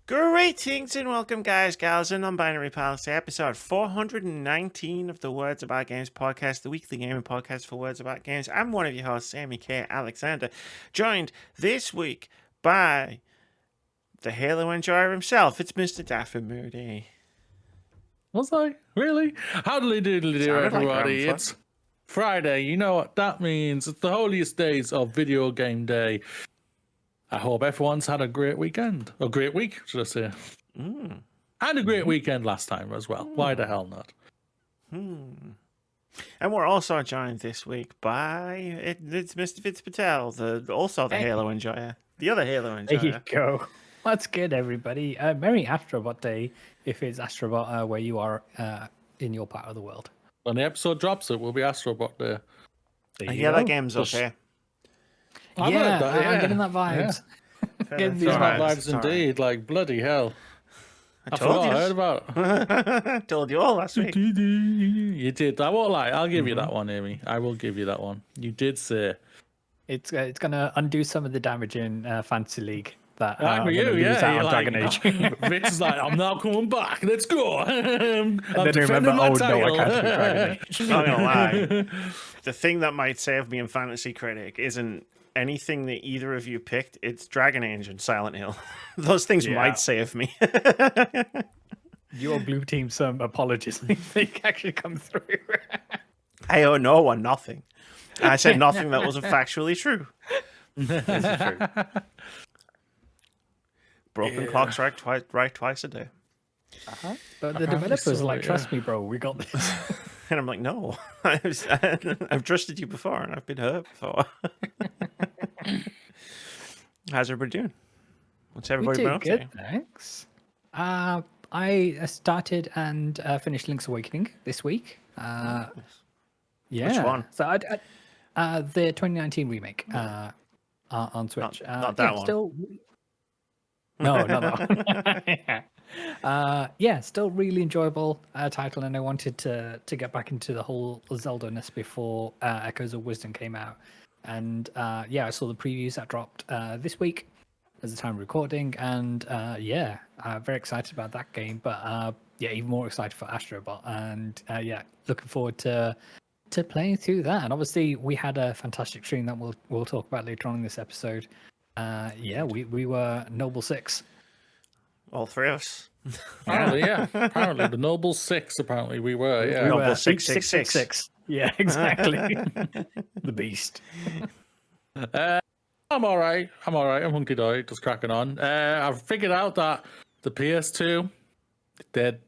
Greetings and welcome, guys, gals, and non-binary pals, to episode 419 of the Words About Games podcast, the weekly gaming podcast for Words About Games. I'm one of your hosts, Amy K. Alexander, joined this week by the Halo enjoyer himself. It's Mr. Daffy Moody. Was I? Really? Howdy doodly do, everybody. It's Friday. You know what that means. It's the holiest days of video game day. I hope everyone's had a great weekend. A great week, should I say. And a great weekend last time as well. Why the hell not? And we're also joined this week by it's Mr. Vitz Patel, the Halo enjoyer. The other Halo enjoyer. There you go. That's good, everybody. Merry Astrobot Day, if it's Astrobot where you are in your part of the world. When the episode drops, it will be Astrobot Day. That game's okay. I'm getting that vibes. Yeah. Getting these vibes indeed. Like, bloody hell. I told you. I heard about it. Told you all last week. You did. I won't lie. I'll give you that one, Amy. I will give you that one. You did say. It's going to undo some of the damage in Fantasy League. That I'm with you, yeah. Dragon Age. Vitz is like, I'm not coming back. Let's go. I'm defending my title. No, I can't do Dragon Age. Not gonna lie. The thing that might save me in Fantasy Critic isn't anything that either of you picked. It's Dragon Age and Silent Hill. Those things might save me. Your blue team some apologies if they actually come through. I owe no one nothing. I said nothing that wasn't factually true. This is true. Broken clocks right twice a day. But the developers are like, trust me, bro, we got this. And I'm like, no, I've trusted you before and I've been hurt before. How's everybody doing? What's everybody been up to? Good, thanks. I started and finished Link's Awakening this week. Yeah. Which one? So the 2019 remake on Switch. Not that one. Still... No, not that one. Still really enjoyable title, and I wanted to get back into the whole Zelda-ness before Echoes of Wisdom came out. And I saw the previews that dropped this week as the time of recording, and very excited about that game. But even more excited for Astrobot, and looking forward to playing through that. And obviously, we had a fantastic stream that we'll talk about later on in this episode. We were Noble 6. All three of us. Apparently the Noble 6. Apparently we were. Yeah, Noble 666. Yeah, exactly. The beast. I'm all right. I'm hunky dory, just cracking on. I've figured out that the PS2 dead,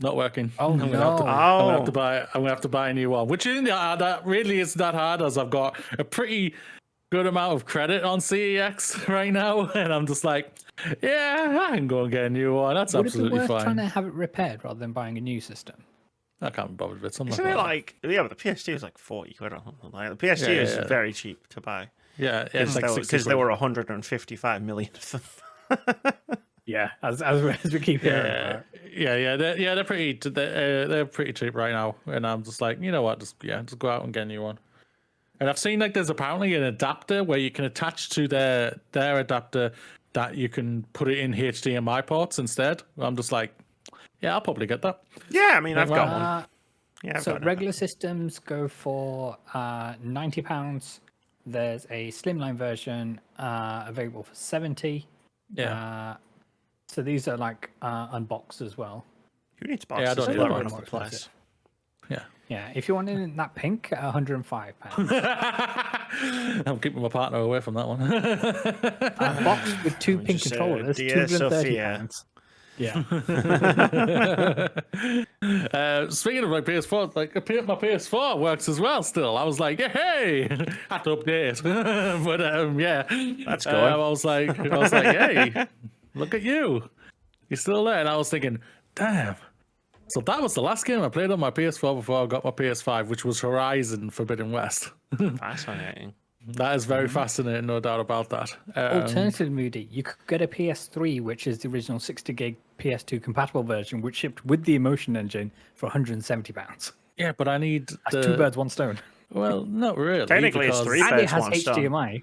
not working. Oh I'm no! I'm gonna have to buy a new one, which isn't that really isn't that hard, as I've got a good amount of credit on CEX right now, and I'm just like, I can go and get a new one. That's absolutely fine. Would it be worth fine. trying to have it repaired rather than buying a new system? I can't be bothered with something. Isn't it like but the PS2 is like 40 quid or something. Like the PS2 is very cheap to buy. Yeah, it's like because there were 155 million of them. Yeah, as we keep hearing. They're pretty cheap right now, and I'm just like, you know what, just go out and get a new one. And I've seen like there's apparently an adapter where you can attach to their adapter that you can put it in HDMI ports instead. I'm just like, I'll probably get that. Yeah, I mean, I've got one. Yeah, so regular systems go for £90. There's a slimline version available for 70. Yeah. So these are like unboxed as well. Who needs boxes? Yeah, I don't need all over that the place. Yeah, if you want it in that pink, £105. I'm keeping my partner away from that one. A box with two pink controllers, £230. Yeah. Speaking of my PS4, like my PS4 works as well still. I was like, hey, had to update. But that's going. I was like, hey, look at you. You're still there. And I was thinking, damn. So that was the last game I played on my PS4 before I got my PS5, which was Horizon Forbidden West. Fascinating. That is very fascinating, no doubt about that. Alternatively, Moody, you could get a PS3, which is the original 60 gig PS2 compatible version, which shipped with the Emotion engine for £170. Yeah, but I need That's two birds, one stone. Well, not really. Technically, it's three and birds, it has one HDMI. stone.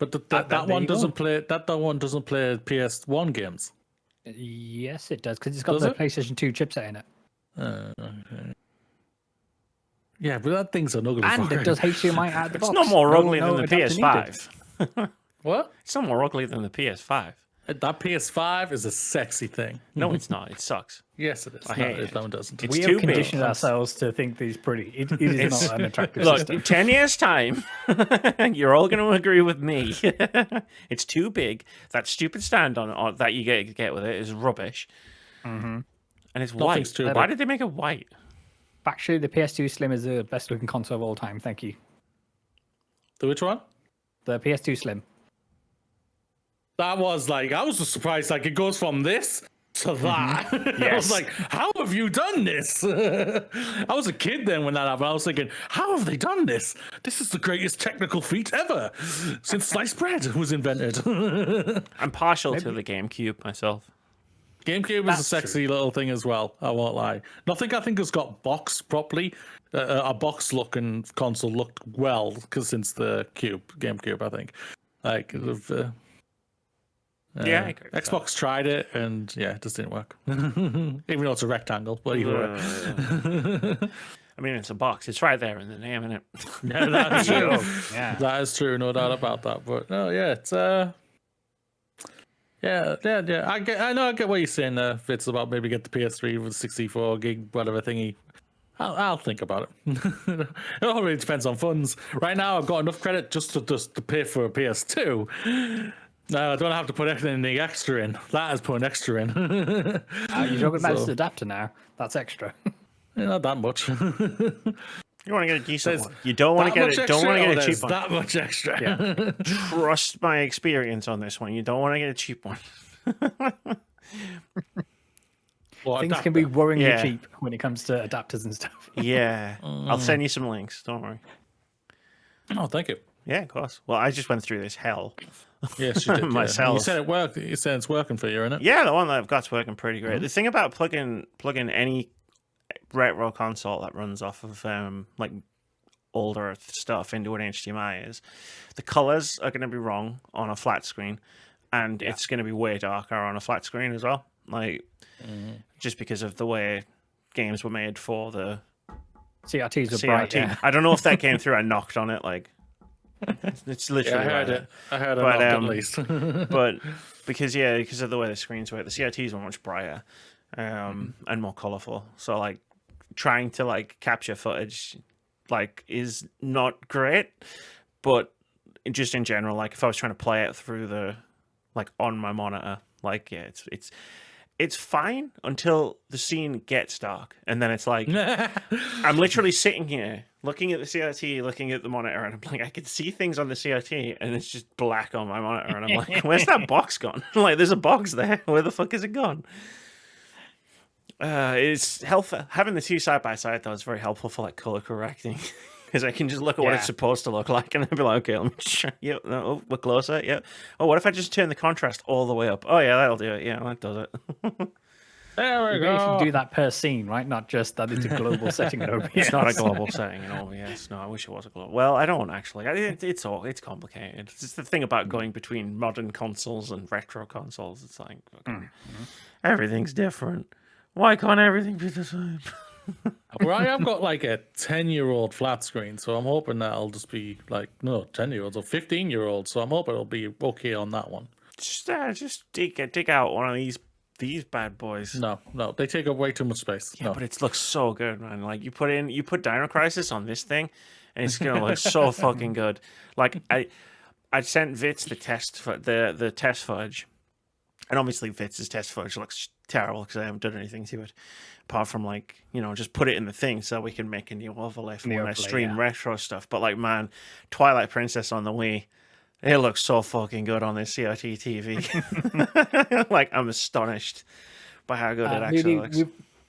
But that one doesn't play. That one doesn't play PS1 games. Yes, it does, because it's got Does the it? PlayStation 2 chipset in it. Okay. Yeah, but that thing's an ugly And fucker. it does HDMI out of the It's box. not more ugly than the adapter needed. PS5. What? It's not more ugly than the PS5. That PS5 is a sexy thing. No, it's not. It sucks. Yes, it is. I No, hate it. that one doesn't. It's We too have conditioned big. ourselves to think these pretty. It is not an attractive Look, system. 10 years' time, you're all going to agree with me. It's too big. That stupid stand on that you get with it is rubbish. Mm-hmm. And it's Nothing's white. too Why big. did they make it white? Actually, the PS2 Slim is the best looking console of all time. Thank you. The which one? The PS2 Slim. That was like, I was just surprised. Like, it goes from this to that. I Yes. was like, how have you done this? I was a kid then when that happened. I was thinking, how have they done this? This is the greatest technical feat ever since sliced bread was invented. I'm partial to the GameCube myself. GameCube is a That's sexy little thing as well. I won't lie. Nothing I think has got boxed properly. A box looking console looked well because since the GameCube, I think. Like, Yeah, I agree with Xbox tried it and yeah, it just didn't work. Even though it's a rectangle, but either way. I mean, it's a box. It's right there in the name, isn't it? Yeah, that's true. Yeah. That is true, no doubt about that. But no, yeah, it's yeah. I get what you're saying there, Vitz, about maybe get the PS3 with 64 gig whatever thingy. I'll think about it. It all really depends on funds. Right now, I've got enough credit just to pay for a PS2. No, I don't have to put anything extra in. That is putting extra in. You're talking about this adapter now. That's extra. Not that much. You want to get a decent one. You don't want to get it. Don't want to get a cheap one. That much extra. Yeah. Trust my experience on this one. You don't want to get a cheap one. Well, Things can be worryingly Yeah. cheap when it comes to adapters and stuff. Yeah, I'll send you some links. Don't worry. Oh, thank you. Yeah, of course. Well, I just went through this hell. Yes, you did. Myself. You said it worked. You said it's working for you, isn't it? Yeah, the one that I've got's working pretty great. The thing about plugging any retro console that runs off of like older stuff into an HDMI is the colors are going to be wrong on a flat screen, and it's going to be way darker on a flat screen as well. Like just because of the way games were made for the CRTs are CRT. bright. Yeah. I don't know if that came through. I knocked on it. Like it's literally. I heard right it. I heard it But, at least. but because of the way the screens work, the CRTs were much brighter and more colorful. So like trying to like capture footage like is not great, but just in general, like if I was trying to play it through the like on my monitor, like yeah, it's fine until the scene gets dark, and then it's like I'm literally sitting here looking at the CRT, looking at the monitor, and I'm like, I can see things on the CRT, and it's just black on my monitor, and I'm like, where's that box gone? Like, there's a box there. Where the fuck is it gone? It's helpful having the two side by side though. It's very helpful for like color correcting. Because I can just look at what it's supposed to look like and then be like, okay, let me try. Yep, no, we're closer. Yep. Oh, what if I just turn the contrast all the way up? Oh, yeah, that'll do it. Yeah, that does it. There we You go. should do that per scene, right? Not just that it's a global setting in OBS. It's not a global setting in OBS. No, I wish it was a global. Well, I don't actually. It's complicated. It's just the thing about going between modern consoles and retro consoles. It's like, okay, everything's different. Why can't everything be the same? Well, I have got like a 10-year-old flat screen, so I'm hoping that'll just be like, no, 10-year-olds or 15-year-olds. So I'm hoping it'll be okay on that one. Just dig out one of these bad boys. No, they take up way too much space. Yeah, No. but it looks so good, man. Like you put Dino Crisis on this thing, and it's gonna look so fucking good. Like I sent Vitz the test footage, and obviously Vitz's test footage looks terrible because I haven't done anything to it, apart from like just put it in the thing so we can make a new overlay for when I stream retro stuff. But like, man, Twilight Princess on the Wii. It looks so fucking good on this CRT TV. Like, I'm astonished by how good it actually looks.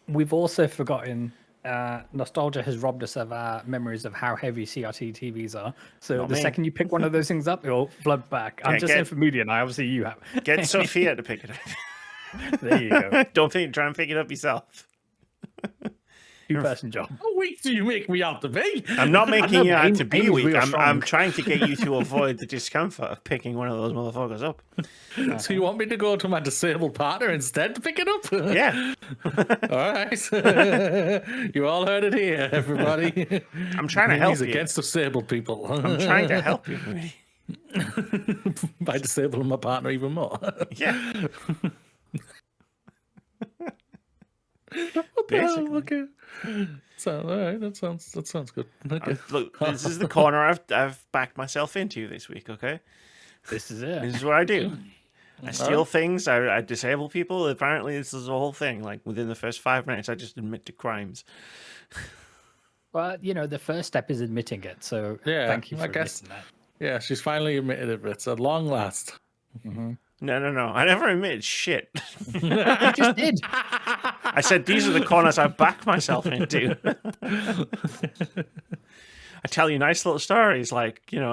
We've also forgotten. Nostalgia has robbed us of our memories of how heavy CRT TVs are. So Not the me. second you pick one of those things up, it'll flood back. I'm just saying for Moody and I. Obviously, you have. Get Sophia to pick it up. There you go. Don't try and pick it up yourself. Two-person job. How weak do you make me out to be? I'm not making you out to be Amy's weak. real I'm strong. trying to get you to avoid the discomfort of picking one of those motherfuckers up. So you want me to go to my disabled partner instead to pick it up? Yeah. All right. You all heard it here, everybody. I'm trying to help He's you. against disabled people. I'm trying to help you. Moody. By disabling my partner even more. Yeah. What the hell? Okay. So, all right, that sounds good. Okay. Look, this is the corner I've backed myself into this week, okay? This is it. This is what I do. I steal things, I disable people. Apparently, this is a whole thing. Like, within the first 5 minutes, I just admit to crimes. Well, the first step is admitting it. So Yeah, thank you for I guess. admitting that. Yeah, she's finally admitted it, but it's at long last. No. I never admitted shit. You just did. I said, these are the corners I backed myself into. I tell you nice little stories, like, yeah,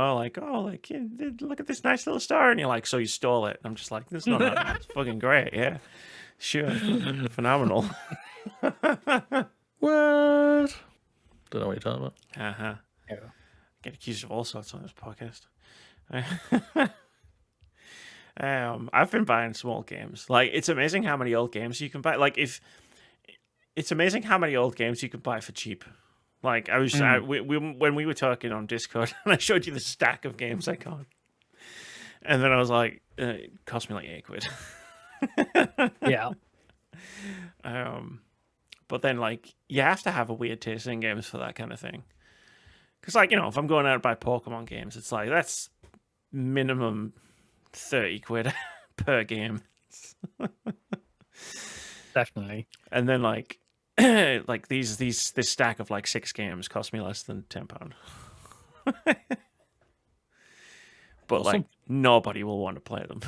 look at this nice little story. And you're like, so you stole it. I'm just like, this is not that. It's fucking great, yeah. Sure. Phenomenal. What? Don't know what you're talking about. Uh-huh. Yeah. Get accused of all sorts on this podcast. I've been buying small games. Like, it's amazing how many old games you can buy. Like, it's amazing how many old games you can buy for cheap. Like, when we were talking on Discord, and I showed you the stack of games I got, and then I was like, it cost me like £8. Yeah. But then, like, you have to have a weird taste in games for that kind of thing. Because, like, if I'm going out to buy Pokemon games, it's like, that's minimum 30 quid per game. Definitely. And then, like, this stack of, like, 6 games cost me less than £10. But, like, nobody will want to play them.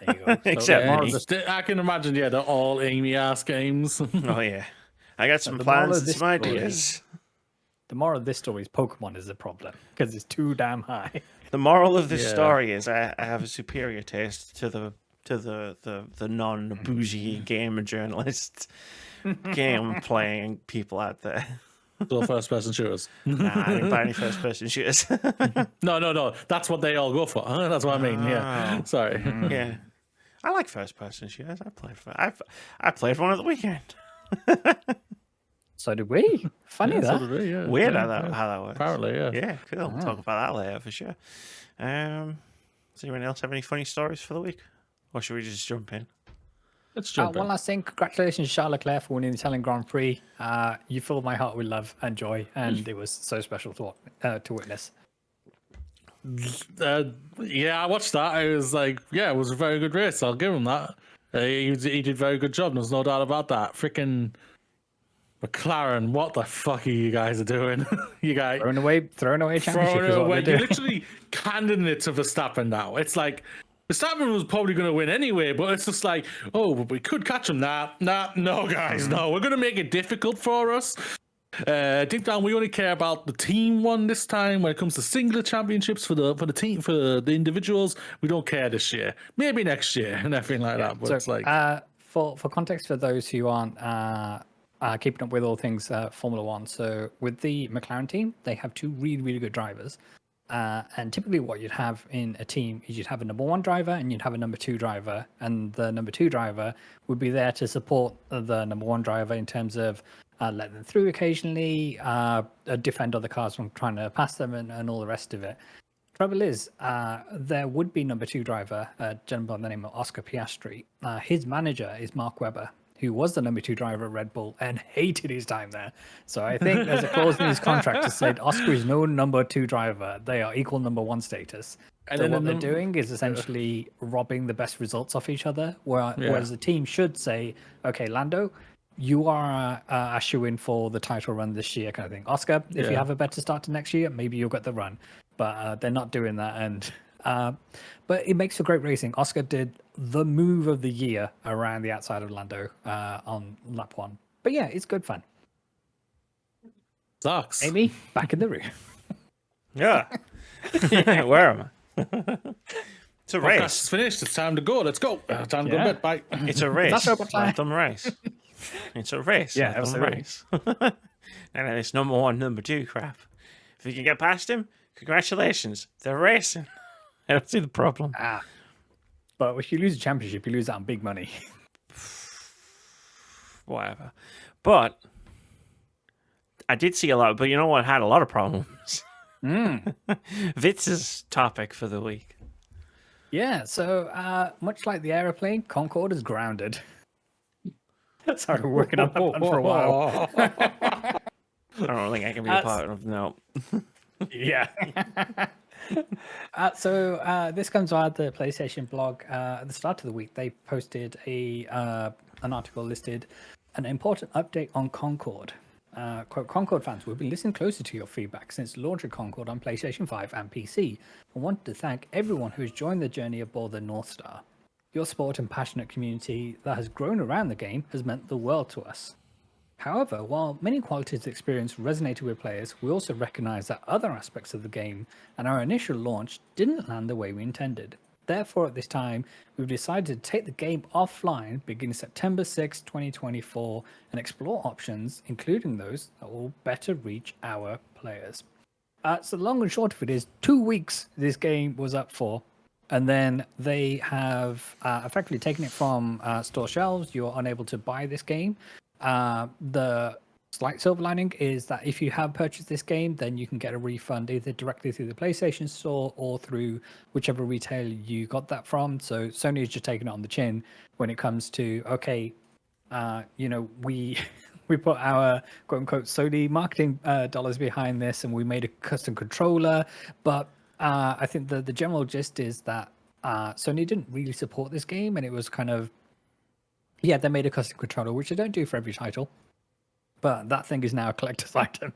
There you go. So, Except me. I can imagine, yeah, they're all Amy ass games. Oh, yeah. I got some the moral plans of and this some ideas. The moral of this story is Pokemon is the problem because it's too damn high. The moral of this Yeah. story is I have a superior taste to the non-bougie game journalists, game playing people out there. So first person shooters. Nah, I didn't buy any first person shooters. No. That's what they all go for. Huh? That's what I mean. Yeah. Oh. Sorry. Yeah, I like first person shooters. I played one at the weekend. So did we. Funny Yeah, that. so did we, yeah. Weird Yeah, how that works. Apparently, yeah. Yeah, cool. We'll talk about that later for sure. Does anyone else have any funny stories for the week, or should we just jump in? Let's jump One in. last thing. Congratulations, Charles Leclerc, for winning the Italian Grand Prix. You filled my heart with love and joy, and it was so special to witness. Yeah, I watched that. It was like, yeah, it was a very good race. I'll give him that. He did a very good job. There's no doubt about that. Freaking McLaren, what the fuck are you guys doing? You guys Throwing away championship throwing is it what away. they You're do. literally handing it to Verstappen now. It's like Verstappen was probably going to win anyway, but it's just like, oh, but we could catch him. No, guys, no. We're going to make it difficult for us. Deep down, we only care about the team one this time. When it comes to singular championships for the team, for the individuals, we don't care this year. Maybe next year and everything like that. But So, it's like, for context, for those who aren't keeping up with all things Formula One, so with the McLaren team, they have 2 really, really good drivers. And typically, what you'd have in a team is you'd have a number 1 driver and you'd have a number 2 driver, and the number 2 driver would be there to support the number 1 driver in terms of let them through occasionally, defend other cars from trying to pass them, and all the rest of it. Trouble is, there would be number 2 driver, a gentleman by the name of Oscar Piastri. His manager is Mark Webber, who was the number 2 driver at Red Bull and hated his time there. So I think there's a clause in his contract that said Oscar is no number 2 driver. They are equal number 1 status. And So then what the they're doing is essentially robbing the best results off each other. Whereas the team should say, okay, Lando, you are a shoe-in for the title run this year, kind of thing. Oscar, if you have a better start to next year, maybe you'll get the run. But they're not doing that, and but it makes for great racing. Oscar did the move of the year around the outside of Lando on lap 1. But yeah, it's good fun. sucks. Amy, back in the room. Yeah. Where am I? It's a Podcast race. is finished. It's time to go. Let's go. Time to go to bed. Bye. It's a race. That's about time. Let them race. It's a race. Yeah, a dumb absolutely. race. And it's number 1, number 2 crap. If you can get past him, congratulations. They're racing. I don't see the problem. But if you lose a championship, you lose out on big money. Whatever. But I did see a lot, but you know what had a lot of problems? Vitz's topic for the week. Yeah, so much like the aeroplane, Concord is grounded. Sorry, we're working on that one for a while. I don't think I can be a part of no. Yeah. So this comes via the PlayStation blog. At the start of the week, they posted an article listed an important update on Concord. Quote, Concord fans, we've been listening closely to your feedback since the launch of Concord on PlayStation 5 and PC. I wanted to thank everyone who has joined the journey aboard the North Star. Your support and passionate community that has grown around the game has meant the world to us. However, while many qualities of the experience resonated with players, we also recognize that other aspects of the game and our initial launch didn't land the way we intended. Therefore, at this time, we've decided to take the game offline beginning September 6, 2024, and explore options, including those that will better reach our players. So the long and short of it is 2 weeks this game was up for, and then they have effectively taken it from store shelves. You're unable to buy this game. The slight silver lining is that if you have purchased this game, then you can get a refund either directly through the PlayStation Store or through whichever retailer you got that from. So Sony is just taking it on the chin when it comes to, okay, we put our quote unquote Sony marketing dollars behind this, and we made a custom controller. But I think the general gist is that Sony didn't really support this game, and it was kind of, yeah, they made a custom controller, which they don't do for every title. But that thing is now a collector's item.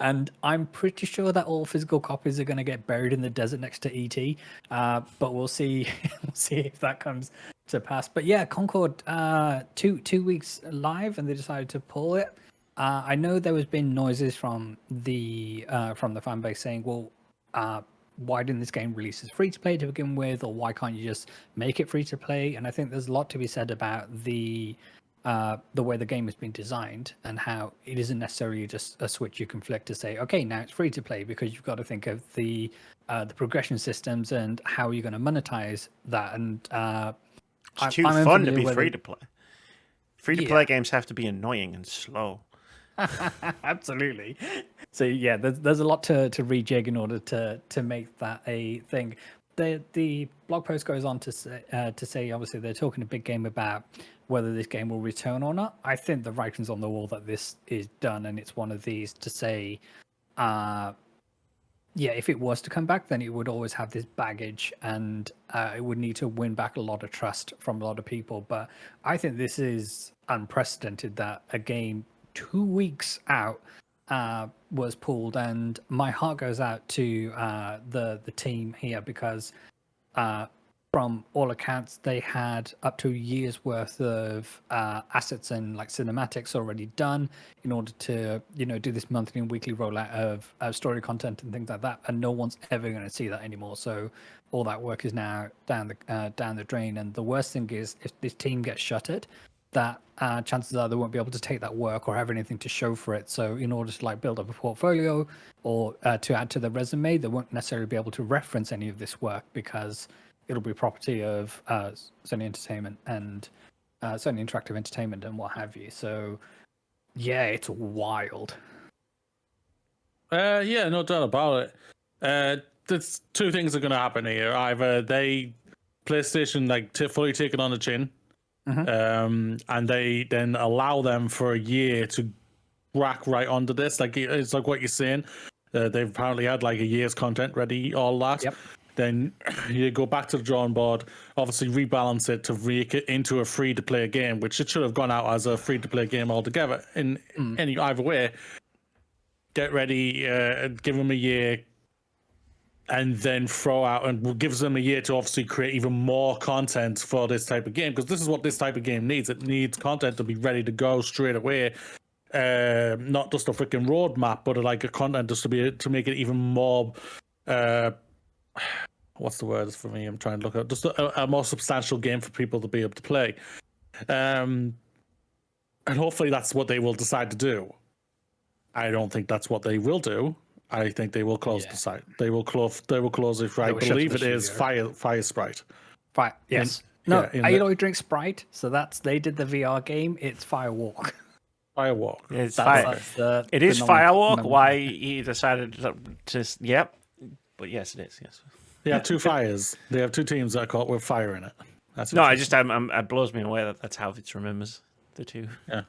And I'm pretty sure that all physical copies are going to get buried in the desert next to ET. But we'll see. We'll see if that comes to pass. But yeah, Concord, 2 weeks live, and they decided to pull it. I know there has been noises from the fan base saying, well, why didn't this game release as free to play to begin with, or why can't you just make it free to play? And I think there's a lot to be said about the way the game has been designed and how it isn't necessarily just a switch you can flick to say, okay, now it's free to play, because you've got to think of the progression systems and how you're going to monetize that. And it's too fun to be free to play. Free to play games have to be annoying and slow. Absolutely. So yeah, there's a lot to rejig in order to make that a thing. The blog post goes on to say obviously they're talking a big game about whether this game will return or not. I think the writing's on the wall that this is done, and it's one of these to say, if it was to come back, then it would always have this baggage, and it would need to win back a lot of trust from a lot of people. But I think this is unprecedented that a game 2 weeks out was pulled, and my heart goes out to the team here, because from all accounts they had up to a year's worth of assets and like cinematics already done in order to do this monthly and weekly rollout of story content and things like that, and no one's ever going to see that anymore. So all that work is now down the drain, and the worst thing is if this team gets shuttered, that chances are they won't be able to take that work or have anything to show for it. So in order to like build up a portfolio or to add to the resume, they won't necessarily be able to reference any of this work, because it'll be property of Sony Entertainment and Sony Interactive Entertainment and what have you. So yeah, it's wild. Yeah, no doubt about it. There's two things are going to happen here. Either PlayStation fully take it on the chin, and they then allow them for a year to rack right onto this. Like it's like what you're saying. They've apparently had like a year's content ready, all that. Yep. Then you go back to the drawing board, obviously rebalance it to make it into a free-to-play game, which it should have gone out as a free-to-play game altogether. In either way, get ready, give them a year, and then throw out, and gives them a year to obviously create even more content for this type of game, because this is what this type of game needs. It needs content to be ready to go straight away. Not just a freaking roadmap, but like a content just to make it even more. What's the word for me? I'm trying to look at just a more substantial game for people to be able to play. And hopefully that's what they will decide to do. I don't think that's what they will do. I think they will close the site. They will close it. I believe it is Fire Sprite. Yes. Aloy drinks Sprite, so they did the VR game. It's Firewalk. Firewalk. It's it is Firewalk. Why he decided to yep. But yes, it is. Yes. They have two fires. They have two teams that caught with fire in it. That's it blows me away that that's how Vitz remembers the two. Yeah.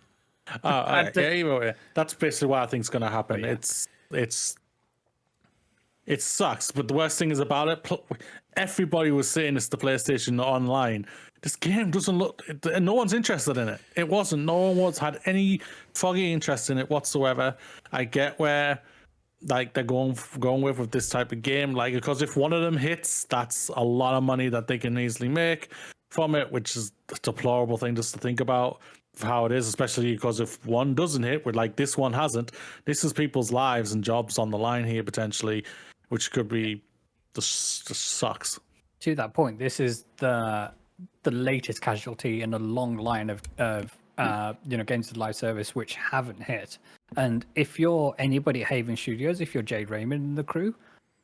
That's basically what I think is going to happen. Yeah. It sucks, but the worst thing is about it. Everybody was saying it's the PlayStation Online. This game doesn't look. No one's interested in it. It wasn't. No one's had any foggy interest in it whatsoever. I get where like they're going with this type of game, like because if one of them hits, that's a lot of money that they can easily make from it, which is a deplorable thing just to think about how it is, especially because if one doesn't hit, with like this one hasn't, this is people's lives and jobs on the line here potentially, which could be just sucks. To that point, this is the latest casualty in a long line of games with live service which haven't hit. And if you're anybody at Haven Studios, if you're Jade Raymond and the crew,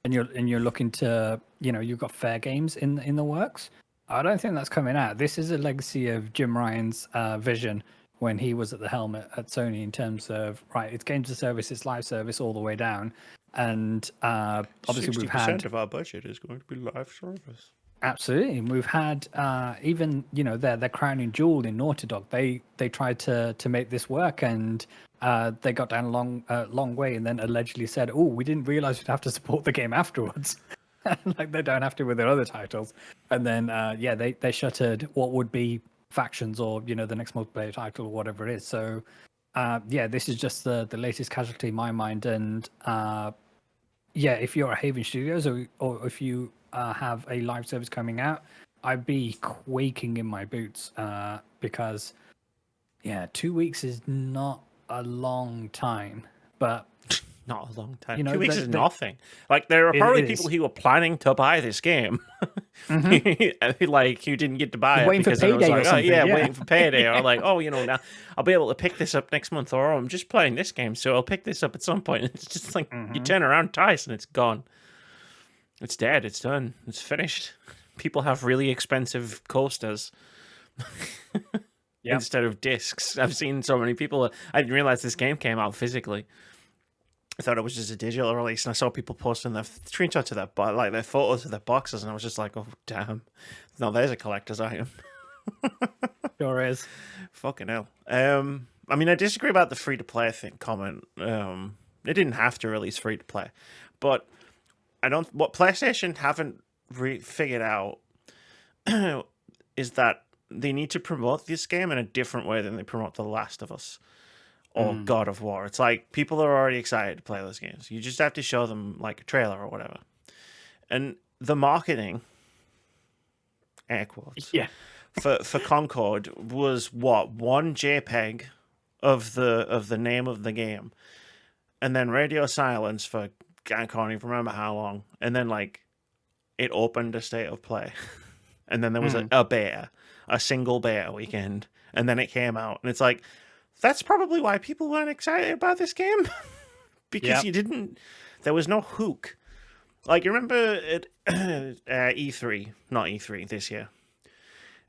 and you're looking to, you've got fair games in the works, I don't think that's coming out. This is a legacy of Jim Ryan's vision when he was at the helm at Sony in terms of, right, it's games as a service, it's live service all the way down. And obviously we've had 60% of our budget is going to be live service. Absolutely. We've had even, their crowning jewel in Naughty Dog. They tried to make this work, and they got down a long way and then allegedly said, oh, we didn't realize we'd have to support the game afterwards. Like they don't have to with their other titles. And then, they shuttered what would be Factions or, the next multiplayer title or whatever it is. So, this is just the latest casualty in my mind. And, if you're a Haven Studios or if you have a live service coming out, I'd be quaking in my boots because, 2 weeks is not a long time, but not a long time. 2 weeks is nothing. Like there are probably people who were planning to buy this game, like who didn't get to buy it because it was like, waiting for payday, or like, now I'll be able to pick this up next month, or I'm just playing this game, so I'll pick this up at some point. It's just like you turn around twice and it's gone. It's dead. It's done. It's finished. People have really expensive coasters instead of discs. I've seen so many people. I didn't realize this game came out physically. I thought it was just a digital release, and I saw people posting their screenshots of that, like their photos of their boxes, and I was just like, "Oh damn! No, there's a collector's item." Sure is. Fucking hell. I mean, I disagree about the free to play comment. They didn't have to release free to play, but what PlayStation haven't figured out is that they need to promote this game in a different way than they promote The Last of Us or God of War. It's like people are already excited to play those games. You just have to show them like a trailer or whatever. And the marketing, air quotes, for Concord was one JPEG of the name of the game, and then radio silence for I can't even remember how long, and then like it opened a state of play, and then there was a beta, a single beta weekend, and then it came out, and it's like that's probably why people weren't excited about this game because there was no hook. Like you remember at E3, not E3 this year,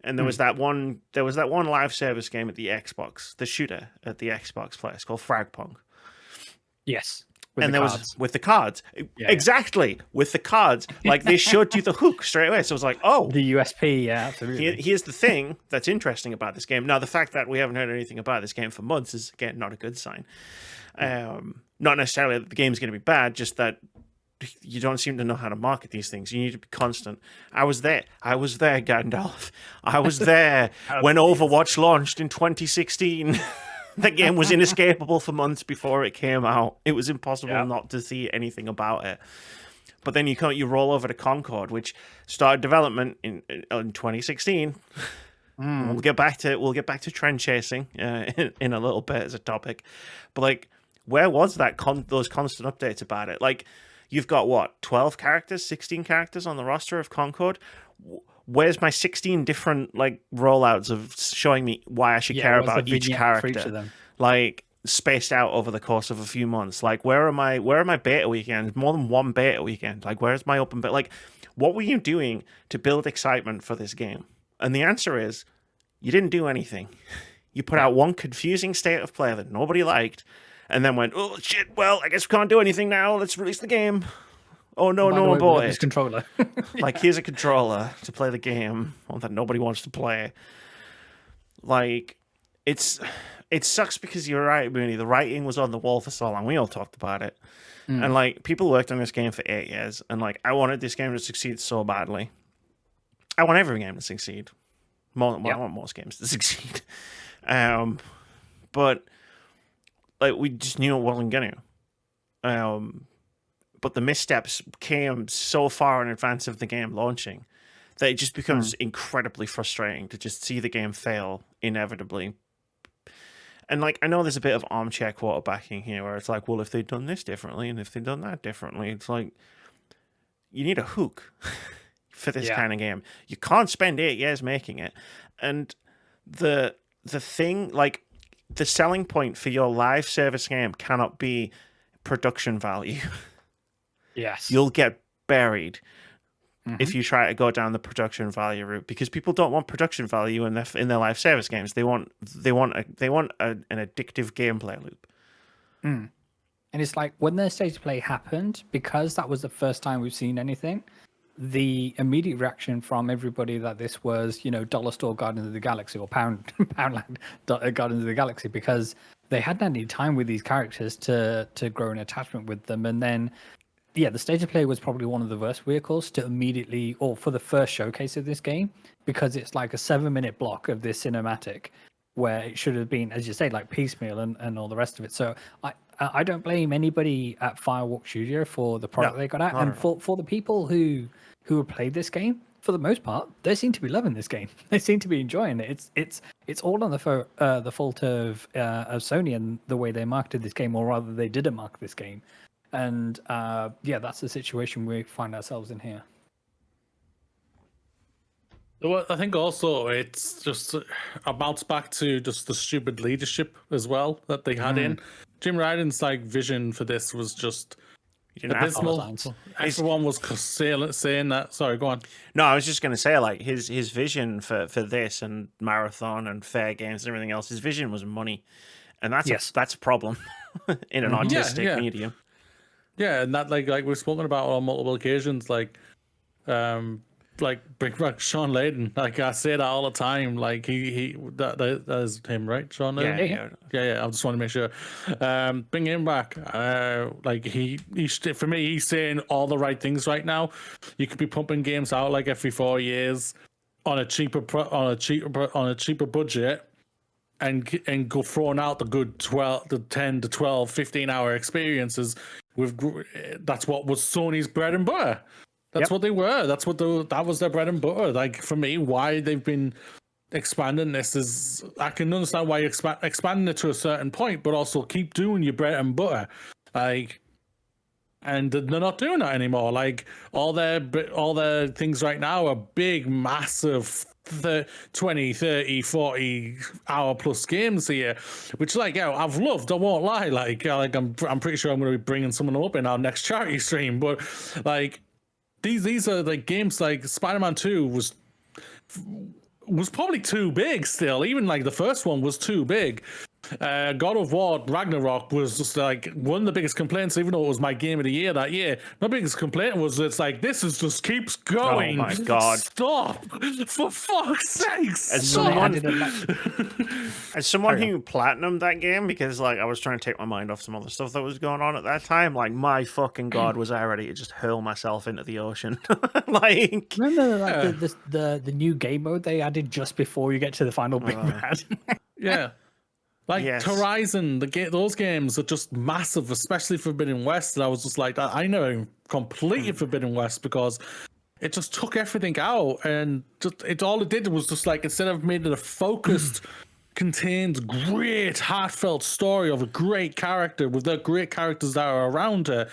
and there was that one live service game at the Xbox, the shooter at the Xbox place called Fragpunk. Yes. With the cards. Exactly. With the cards. Like they showed you the hook straight away. So it was like, oh. The USP, yeah, absolutely. Here's the thing that's interesting about this game. Now, the fact that we haven't heard anything about this game for months is, again, not a good sign. Not necessarily that the game's going to be bad, just that you don't seem to know how to market these things. You need to be constant. I was there, Gandalf. I was there when Overwatch launched in 2016. The game was inescapable for months before it came out. It was impossible not to see anything about it. But then you roll over to Concord, which started development in 2016. We'll get back to trend chasing in a little bit as a topic. But like, where was those constant updates about it? Like, you've got what, 12 characters, 16 characters on the roster of Concord. where's my 16 different like rollouts of showing me why I should care what's the about each vignette for each character? of them? Like spaced out over the course of a few months. Like where are my beta weekends? More than one beta weekend. Like where's my open beta? Like what were you doing to build excitement for this game? And the answer is you didn't do anything. You put out one confusing state of play that nobody liked, and then went, oh shit, well, I guess we can't do anything now. Let's release the game. Oh no, no one bought it. Controller. Like, here's a controller to play the game, one that nobody wants to play. Like, it sucks because you're right, Moody. The writing was on the wall for so long. We all talked about it. And, like, people worked on this game for 8 years, and, like, I wanted this game to succeed so badly. I want every game to succeed. I want most games to succeed. But, like, we just knew it wasn't going to. But the missteps came so far in advance of the game launching that it just becomes incredibly frustrating to just see the game fail inevitably. And, like, I know there's a bit of armchair quarterbacking here where it's like, well, if they'd done this differently and if they'd done that differently, it's like, you need a hook for this kind of game. You can't spend 8 years making it. And the thing, like, the selling point for your live service game cannot be production value. Yes. You'll get buried if you try to go down the production value route, because people don't want production value in their live service games. They want an addictive gameplay loop. And it's like when the state of play happened, because that was the first time we've seen anything, the immediate reaction from everybody that this was, dollar store Guardians of the Galaxy or Poundland Guardians of the Galaxy, because they hadn't had any time with these characters to grow an attachment with them. And then, the state of play was probably one of the worst vehicles to immediately, or for the first showcase of this game, because it's like a 7-minute block of this cinematic where it should have been, as you say, like piecemeal and all the rest of it. So I don't blame anybody at Firewalk Studio for the product they got out. And for the people who have played this game, for the most part, they seem to be loving this game. They seem to be enjoying it. It's all on the fault of Sony and the way they marketed this game, or rather they didn't market this game. And that's the situation we find ourselves in here. Well, I think also it's just a bounce back to just the stupid leadership as well that they had in. Jim Ryden's like vision for this was just abysmal. Everyone was saying that. Sorry, go on. No, I was just going to say, like, his vision for this and Marathon and Fair Games and everything else, his vision was money. And that's a problem in an artistic medium. Yeah, and that like we've spoken about on multiple occasions, like bring back Sean Layden. Like I say that all the time. Like that is him, right? Sean Layden. Yeah. I just want to make sure. Bring him back. Like he for me, he's saying all the right things right now. You could be pumping games out like every 4 years on a cheaper budget. And go throwing out the good 10 to 12, 15-hour experiences that's what was Sony's bread and butter. That's what they were. That was their bread and butter. Like for me, why they've been expanding this is I can understand why you're expanding it to a certain point, but also keep doing your bread and butter. Like, and they're not doing that anymore. Like all their things right now are big, massive 20, 30, 40 hour plus games here, which I've loved. I won't lie. Like I'm pretty sure I'm going to be bringing someone up in our next charity stream. But like these are like games like Spider-Man 2 was probably too big still. Even like the first one was too big. God of War Ragnarok was just like one of the biggest complaints, even though it was my game of the year that year. My biggest complaint was it's like this just keeps going. Oh my god! Stop! For fuck's sakes! As someone who platinumed that game, because like I was trying to take my mind off some other stuff that was going on at that time, like my fucking god, was I ready to just hurl myself into the ocean? Like remember the new game mode they added just before you get to the final big bad? Yeah. Like Horizon, those games are just massive, especially Forbidden West. And I was just like, I never completed Forbidden West because it just took everything out, and all it did was just like instead of making it a focused, contained, great, heartfelt story of a great character with the great characters that are around her,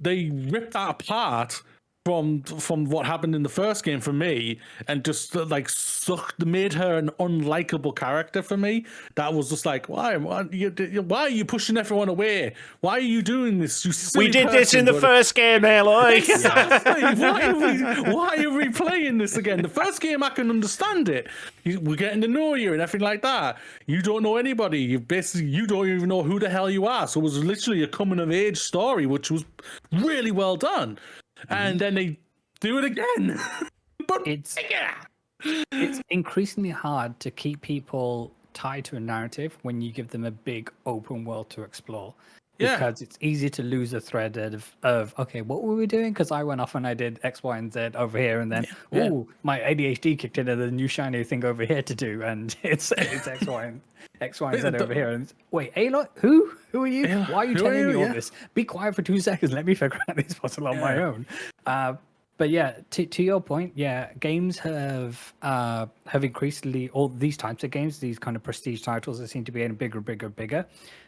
they ripped that apart from what happened in the first game for me, and just like made her an unlikable character for me. That was just like, why are you pushing everyone away? Why are you doing this? You silly We did this in the person? first game, Aloy. Exactly. Why are we playing this again? The first game I can understand it. We're getting to know you and everything like that. You don't know anybody. You don't even know who the hell you are. So it was literally a coming of age story, which was really well done. And then they do it again. But It's increasingly hard to keep people tied to a narrative when you give them a big open world to explore. Yeah. Because it's easy to lose a thread of okay, what were we doing? Because I went off and I did X, Y, and Z over here, and then my ADHD kicked in, and the new shiny thing over here to do, and it's X, Y, and Z over here. And wait, Aloy, who are you? Why are you telling me all this? Be quiet for 2 seconds. Let me figure out this puzzle on my own. But yeah, to your point, games have increasingly, all these types of games, these kind of prestige titles, that seem to be getting bigger.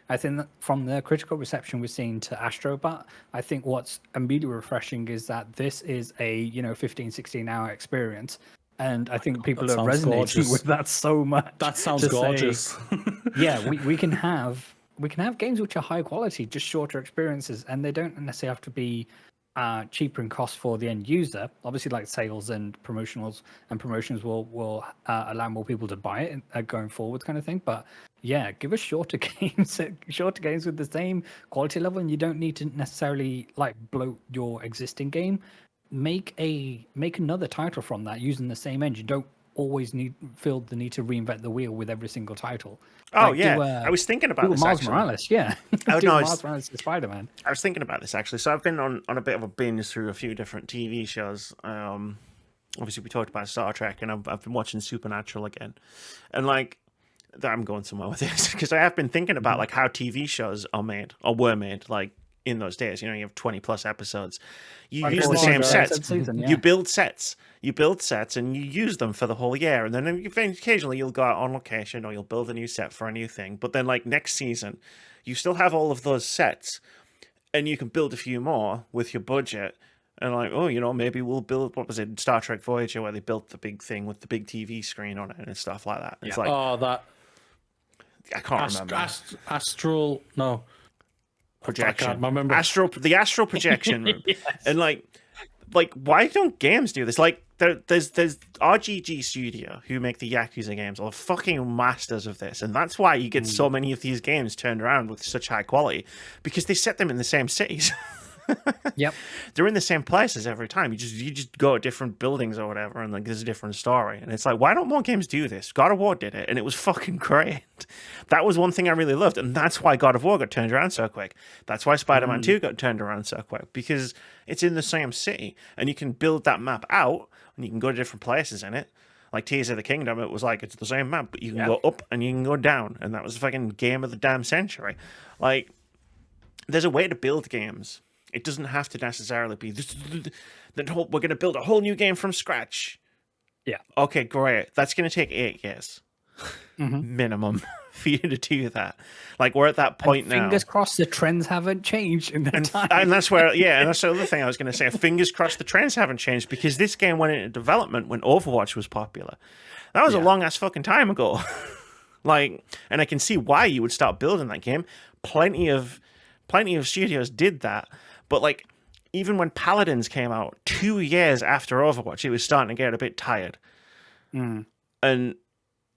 I think that from the critical reception we're seeing to Astrobot, I think what's immediately refreshing is that this is a 15, 16-hour experience. And I think people are resonating with that so much. That sounds gorgeous. We can have games which are high quality, just shorter experiences, and they don't necessarily have to be cheaper in cost for the end user. Obviously, like sales and promotions will allow more people to buy it going forward, kind of thing. But yeah, give us shorter games with the same quality level, and you don't need to necessarily like bloat your existing game. Make another title from that using the same engine. Don't always feel the need to reinvent the wheel with every single title. Oh, like, I was thinking about this. Miles actually. Morales, yeah. Miles Morales to Spider-Man. I was thinking about this actually. So I've been on a bit of a binge through a few different TV shows. Obviously, we talked about Star Trek, and I've been watching Supernatural again. And like, I'm going somewhere with this because I have been thinking about like how TV shows are made or were made. Like in those days, you have 20 plus episodes. You use the same sets. You build sets. You build sets and you use them for the whole year. And then occasionally you'll go out on location or you'll build a new set for a new thing. But then like next season, you still have all of those sets and you can build a few more with your budget. And like, maybe we'll build, what was it, Star Trek Voyager, where they built the big thing with the big TV screen on it and stuff like that. It's like, I can't remember. Astral, no. Projection. I can't remember. The astral projection room. Yes. And like why don't games do this? Like there's RGG Studio who make the Yakuza games are fucking masters of this, and that's why you get so many of these games turned around with such high quality, because they set them in the same cities. Yep, they're in the same places every time. You just go to different buildings or whatever, and like there's a different story. And it's like, why don't more games do this? God of War did it, and it was fucking great. That was one thing I really loved, and that's why God of War got turned around so quick. That's why Spider-Man 2 got turned around so quick, because it's in the same city, and you can build that map out, and you can go to different places in it. Like Tears of the Kingdom, it was like it's the same map, but you can go up and you can go down, and that was the fucking game of the damn century. Like, there's a way to build games. It doesn't have to necessarily be we're going to build a whole new game from scratch. Yeah. Okay, great. That's going to take 8 years minimum for you to do that. Like, we're at that point now. Fingers crossed the trends haven't changed in that time. And that's where, and that's the other thing I was going to say. Fingers crossed the trends haven't changed, because this game went into development when Overwatch was popular. That was a long ass fucking time ago. Like, and I can see why you would start building that game. Plenty of studios did that. But like, even when Paladins came out 2 years after Overwatch, it was starting to get a bit tired. And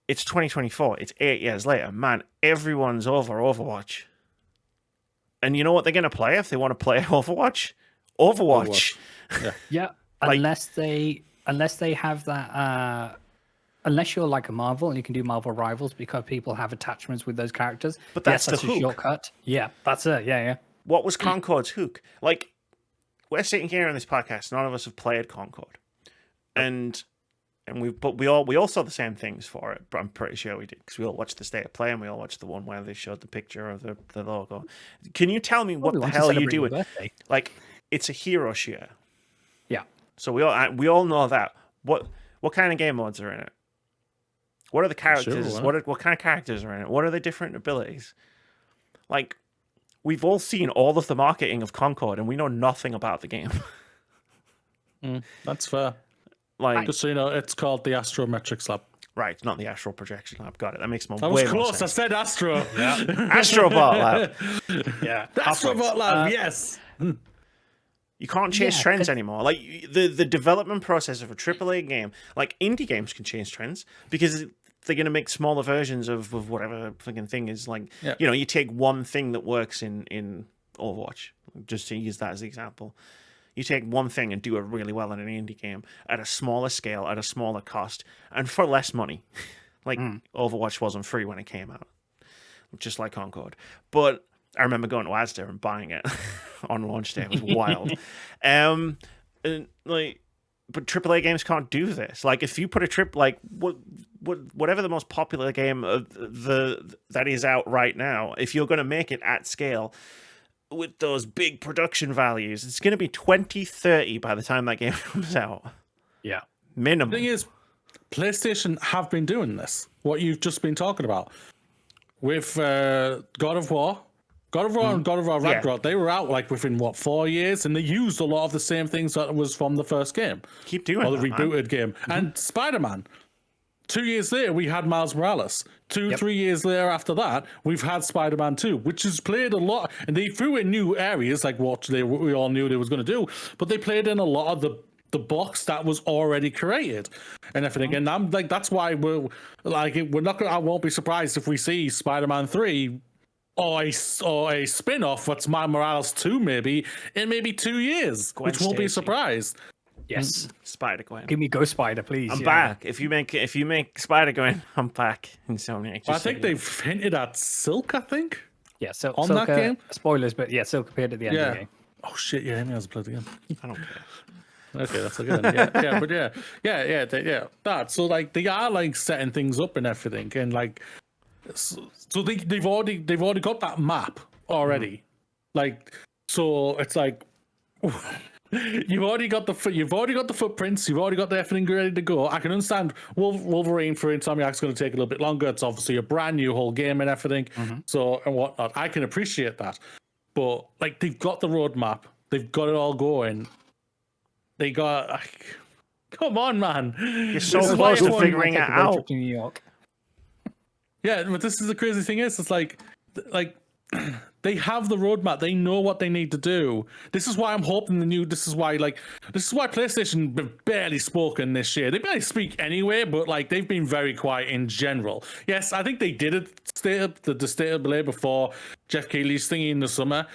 it's 2024. It's 8 years later. Man, everyone's over Overwatch. And you know what they're going to play if they want to play Overwatch? Overwatch. Yeah. Unless they have that. Unless you're like a Marvel and you can do Marvel Rivals because people have attachments with those characters. But that's a hook. Shortcut. Yeah, that's it. Yeah. What was Concord's hook? Like, we're sitting here on this podcast. None of us have played Concord, and we all saw the same things for it. But I'm pretty sure we did, because we all watched the State of Play and we all watched the one where they showed the picture of the logo. Can you tell me what the hell you do with? Like, it's a hero shooter. Yeah. So we all know that. What kind of game modes are in it? What are the characters? Sure, what kind of characters are in it? What are the different abilities? Like, we've all seen all of the marketing of Concord, and we know nothing about the game. That's fair. Like, just so you know, it's called the Astrometrics Lab. Right, not the Astral Projection Lab. Got it. That makes more. I was way more close. sense. I said Astro. Yeah. Astrobot Lab. Yeah. The Astrobot Lab. Yes. You can't chase Yeah, trends anymore. Like the development process of a AAA game, like indie games can change trends because they're going to make smaller versions of whatever fucking thing is. Like, you know, you take one thing that works in Overwatch, just to use that as the example. You take one thing and do it really well in an indie game at a smaller scale, at a smaller cost, and for less money. Like, Overwatch wasn't free when it came out, just like Concord. But I remember going to Asda and buying it on launch day. It was wild. And like, but AAA games can't do this. Like, if you put a whatever the most popular game of that is out right now, if you're going to make it at scale with those big production values, it's going to be 2030 by the time that game comes out. Yeah. Minimum. The thing is, PlayStation have been doing this. What you've just been talking about with God of War. God of War and God of War Ragnarok, they were out like within 4 years, and they used a lot of the same things that was from the first game. Keep doing or the that, rebooted game. And Spider-Man. 2 years later, we had Miles Morales. 3 years later after that, we've had Spider-Man 2, which has played a lot. And they threw in new areas, like what we all knew they was going to do. But they played in a lot of the box that was already created and everything. And I'm like, that's why we're not gonna, I won't be surprised if we see Spider-Man 3 or a spin-off that's Miles Morales 2 maybe in maybe 2 years, which won't be a surprise. Yes. Spider-Gwen. Give me Ghost Spider, please. I'm back. If you make Spider-Gwen, I'm back in Sony. I think they've hinted at Silk, I think. Yeah, so on Silk, that game. Spoilers, but yeah, Silk appeared at the end of the game. Oh shit! Yeah, he hasn't played the game. I don't care. Okay, that's a good one. That. So like they are like setting things up and everything, and like so they've already got that map already. Like, so it's like you've already got the footprints, you've already got everything ready to go. I can understand Wolverine for Insomniac's going to take a little bit longer. It's obviously a brand new whole game and everything, so and whatnot. I can appreciate that, but like they've got the roadmap, they've got it all going. They got, come on, man! You're so close to figuring it out. To New York. Yeah, but this is the crazy thing it's like they have the roadmap. They know what they need to do. This is why I'm hoping this is why PlayStation barely spoken this year. They barely speak anyway, but like they've been very quiet in general. Yes, I think they did the state of play before Jeff Keighley's thingy in the summer,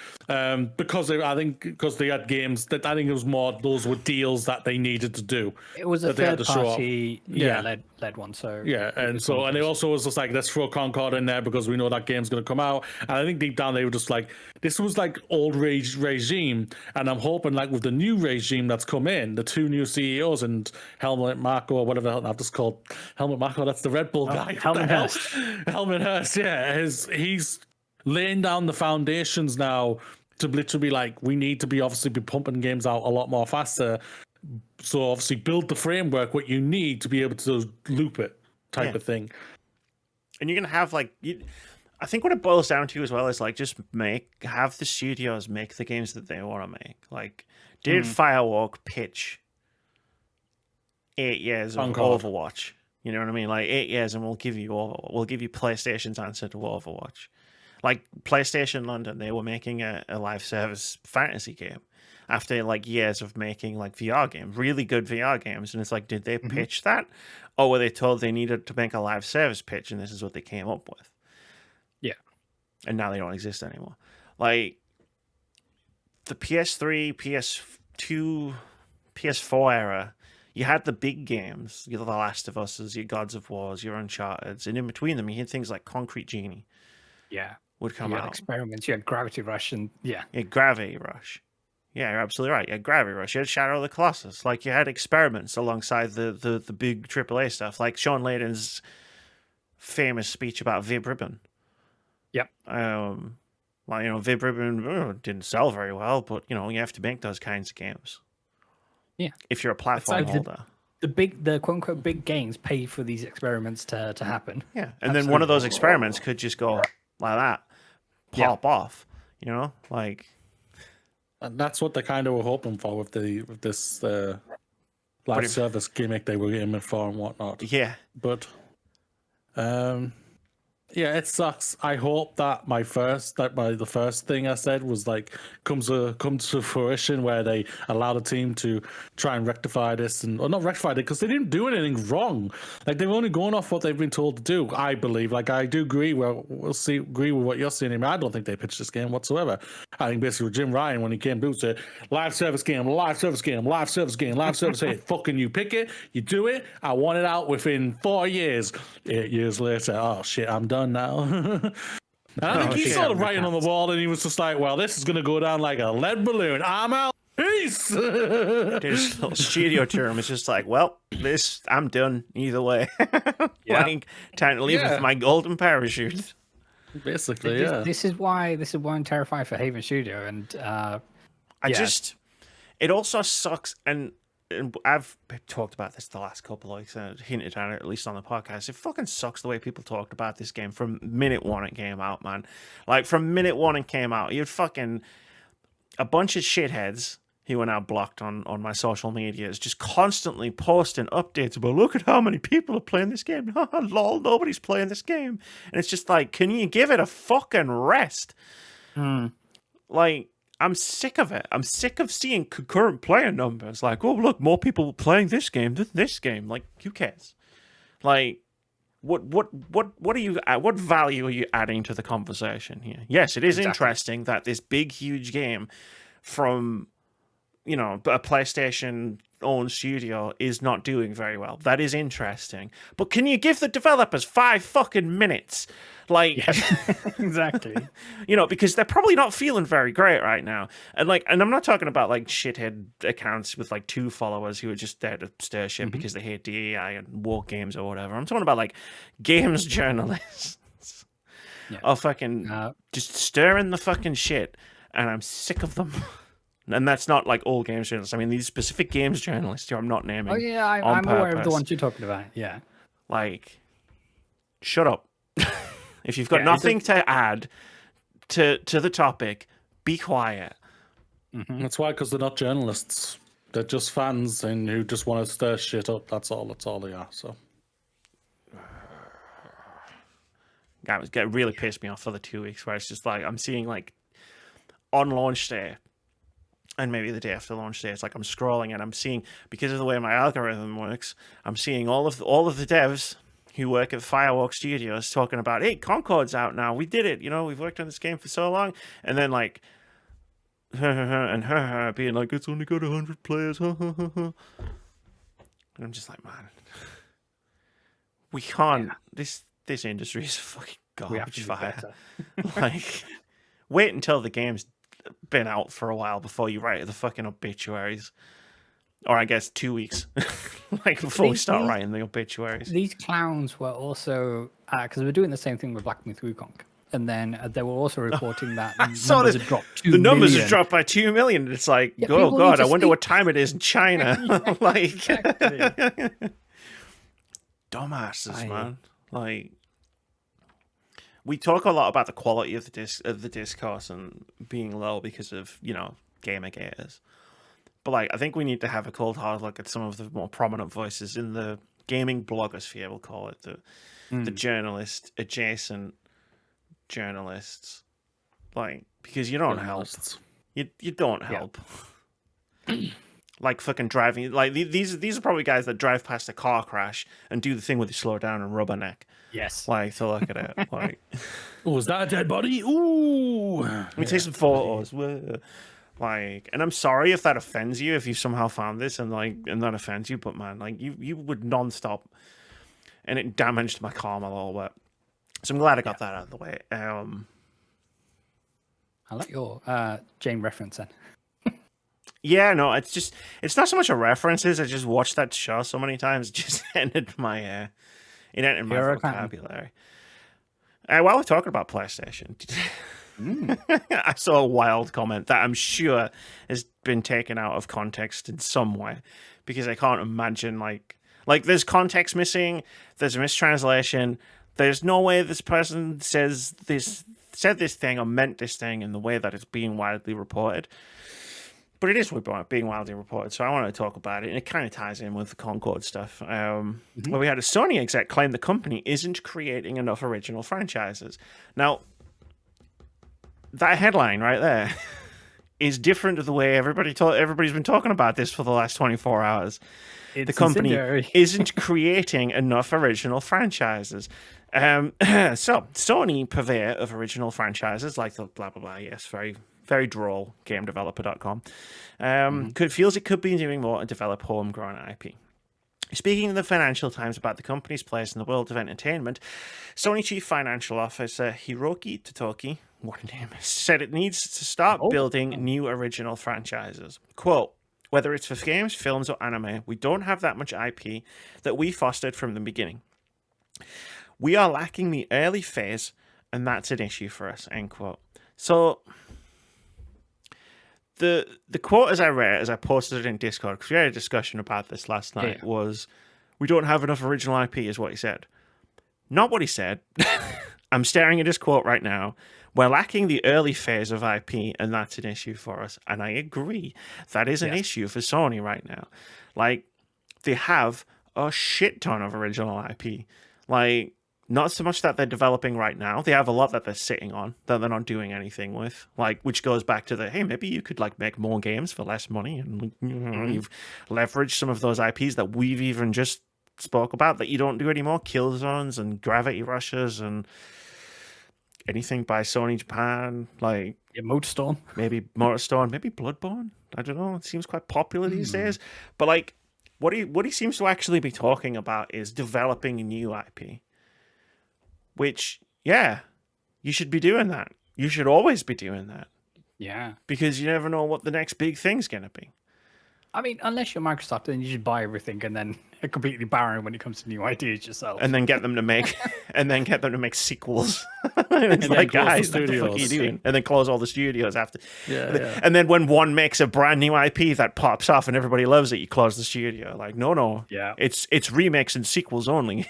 because they had games that I think it was more those were deals that they needed to do. It was a third party, led one. So and it also was just like, let's throw Concord in there because we know that game's going to come out. And I think deep down they were just like, this was like old regime, and I'm hoping like with the new regime that's come in, the two new CEOs and Helmut Marko or whatever I've just called Helmut Marko. That's the Red Bull guy. Helmut Hurst. Helmut Hurst. Yeah, he's laying down the foundations now to literally be like, we need to be pumping games out a lot more faster. So obviously build the framework, what you need to be able to loop it type of thing. And you're going to have like, I think what it boils down to as well is like, just have the studios make the games that they want to make. Like, did Firewalk pitch 8 years of Overwatch? You know what I mean? Like 8 years and we'll give you PlayStation's answer to Overwatch. Like PlayStation London, they were making a live service fantasy game after like years of making like VR games, really good VR games. And it's like, did they pitch that? Or were they told they needed to make a live service pitch and this is what they came up with? Yeah. And now they don't exist anymore. Like the PS3, PS2, PS4 era, you had the big games, the Last of Us, your Gods of Wars, your Uncharted, and in between them you had things like Concrete Genie. Yeah. Would come out. Experiments. You had Gravity Rush and Gravity Rush. Yeah, you're absolutely right. You had Gravity Rush. You had Shadow of the Colossus. Like you had experiments alongside the big AAA stuff, like Sean Layden's famous speech about Vib Ribbon. Yep. Vib Ribbon didn't sell very well, but you have to make those kinds of games. Yeah. If you're a platform holder. The quote unquote big games pay for these experiments to happen. Yeah. And then one of those experiments could just go like that. Pop off. Like, and that's what they kind of were hoping for with this live service gimmick they were aiming for and whatnot. Yeah. But yeah, it sucks. I hope that the first thing I said was like comes to fruition, where they allow the team to try and rectify this, or not rectify it because they didn't do anything wrong. Like they've only gone off what they've been told to do. I believe. Like I do agree. Well, agree with what you're saying. I mean, I don't think they pitched this game whatsoever. I think basically Jim Ryan, when he came to said live service game, live service game, live service game, live service. Hey, fucking you pick it, you do it. I want it out within 4 years. 8 years later, oh shit, I'm done now. And I think he saw the writing on the wall and he was just like, well, this is going to go down like a lead balloon. I'm out. Peace. His little studio term is just like, well, I'm done either way. Like, time to leave with my golden parachute. Basically, This is why I'm terrified for Haven Studio, and it also sucks, and I've talked about this the last couple of weeks, hinted at it at least on the podcast. It fucking sucks the way people talked about this game from minute one it came out, man. Like, from minute one it came out, you'd fucking a bunch of shitheads who are now blocked on my social medias just constantly posting updates about, look at how many people are playing this game. Lol, nobody's playing this game. And it's just like, can you give it a fucking rest? Like, I'm sick of it. I'm sick of seeing concurrent player numbers. Like, oh, look, more people playing this game than this game. Like, who cares? Like, what value are you adding to the conversation here? Yes, it is interesting that this big, huge game from, you know, a PlayStation-owned studio is not doing very well. That is interesting. But can you give the developers 5 fucking minutes? Like, exactly. You know, because they're probably not feeling very great right now. And I'm not talking about like shithead accounts with like 2 followers who are just there to stir shit because they hate DEI and war games or whatever. I'm talking about like games journalists are fucking just stirring the fucking shit, and I'm sick of them. And that's not like all games journalists. I mean, these specific games journalists who I'm not naming. Oh yeah, I'm aware of the ones you're talking about. Yeah. Like, shut up. If you've got nothing to add to the topic, be quiet. That's why, because they're not journalists. They're just fans and who just want to stir shit up. That's all they are. So. It really pissed me off for the 2 weeks where it's just like I'm seeing like on launch day and maybe the day after launch day, it's like I'm scrolling and I'm seeing, because of the way my algorithm works, I'm seeing all of the devs who work at Firewalk Studios talking about, hey, Concord's out now. We did it. You know, we've worked on this game for so long. And then like, and being like, it's only got 100 players. And I'm just like, man, we can't. This industry is fucking garbage fire. Like, wait until the game's been out for a while before you write the fucking obituaries. Or I guess 2 weeks, like before we start writing the obituaries. These clowns were also, because we're doing the same thing with Black Myth Wukong, and then they were also reporting that numbers had dropped 2 million. The numbers have dropped by 2 million. It's like, oh god, I wonder what time it is in China. Like, dumbasses, man. Like, we talk a lot about the quality of the discourse and being low because of, you know, Gamergaters. But like, I think we need to have a cold hard look at some of the more prominent voices in the gaming blogosphere, we'll call it, the journalist adjacent journalists, like, because you don't help. You don't help. Like fucking driving, like these are probably guys that drive past a car crash and do the thing where they slow down and rubberneck. Yes. Like, to look at it. Like, oh, is that a dead body? Ooh. Let me take some photos. Like, and I'm sorry if that offends you, if you somehow found this and that offends you, but man, like, you would nonstop, and it damaged my calm a little bit. So I'm glad I got that out of the way. I like your Jane reference then. Yeah, no, it's not so much a references. I just watched that show so many times, it just entered my vocabulary. While we're talking about PlayStation, I saw a wild comment that I'm sure has been taken out of context in some way, because I can't imagine like there's context missing, there's a mistranslation, there's no way this person said this thing or meant this thing in the way that it's being widely reported. But it is being widely reported, so I want to talk about it, and it kind of ties in with the Concord stuff. Where we had a Sony exec claim the company isn't creating enough original franchises. Now, that headline right there is different to the way everybody's been talking about this for the last 24 hours. The company isn't creating enough original franchises. So, Sony, purveyor of original franchises, like the blah, blah, blah, yes, very, very droll, gamedeveloper.com, feels it could be doing more to develop homegrown IP. Speaking in the Financial Times about the company's place in the world of entertainment, Sony Chief Financial Officer Hiroki Totoki, what a name, said it needs to start building new original franchises. Quote, whether it's for games, films, or anime, we don't have that much IP that we fostered from the beginning. We are lacking the early phase, and that's an issue for us, end quote. So, the quote as I posted it in Discord, because we had a discussion about this last night, was, we don't have enough original IP, is what he said. Not what he said. I'm staring at his quote right now. We're lacking the early phase of IP, and that's an issue for us. And I agree. That is an issue for Sony right now. Like, they have a shit ton of original IP. Like, not so much that they're developing right now. They have a lot that they're sitting on that they're not doing anything with. Like, which goes back to hey, maybe you could, like, make more games for less money. And you've leveraged some of those IPs that we've even just spoke about that you don't do anymore. Killzones and Gravity Rushes and anything by Sony Japan, like Motorstorm, maybe Bloodborne. I don't know. It seems quite popular these days. But like, what he seems to actually be talking about is developing a new IP. Which, you should be doing that. You should always be doing that. Yeah, because you never know what the next big thing's gonna be. I mean, unless you're Microsoft, then you should buy everything and then completely barren when it comes to new ideas yourself. And then get them to make, sequels. And it's like, guys, what the fuck are you doing? And then close all the studios after. And then when one makes a brand new IP that pops off and everybody loves it, you close the studio. Like, no. Yeah. It's remakes and sequels only.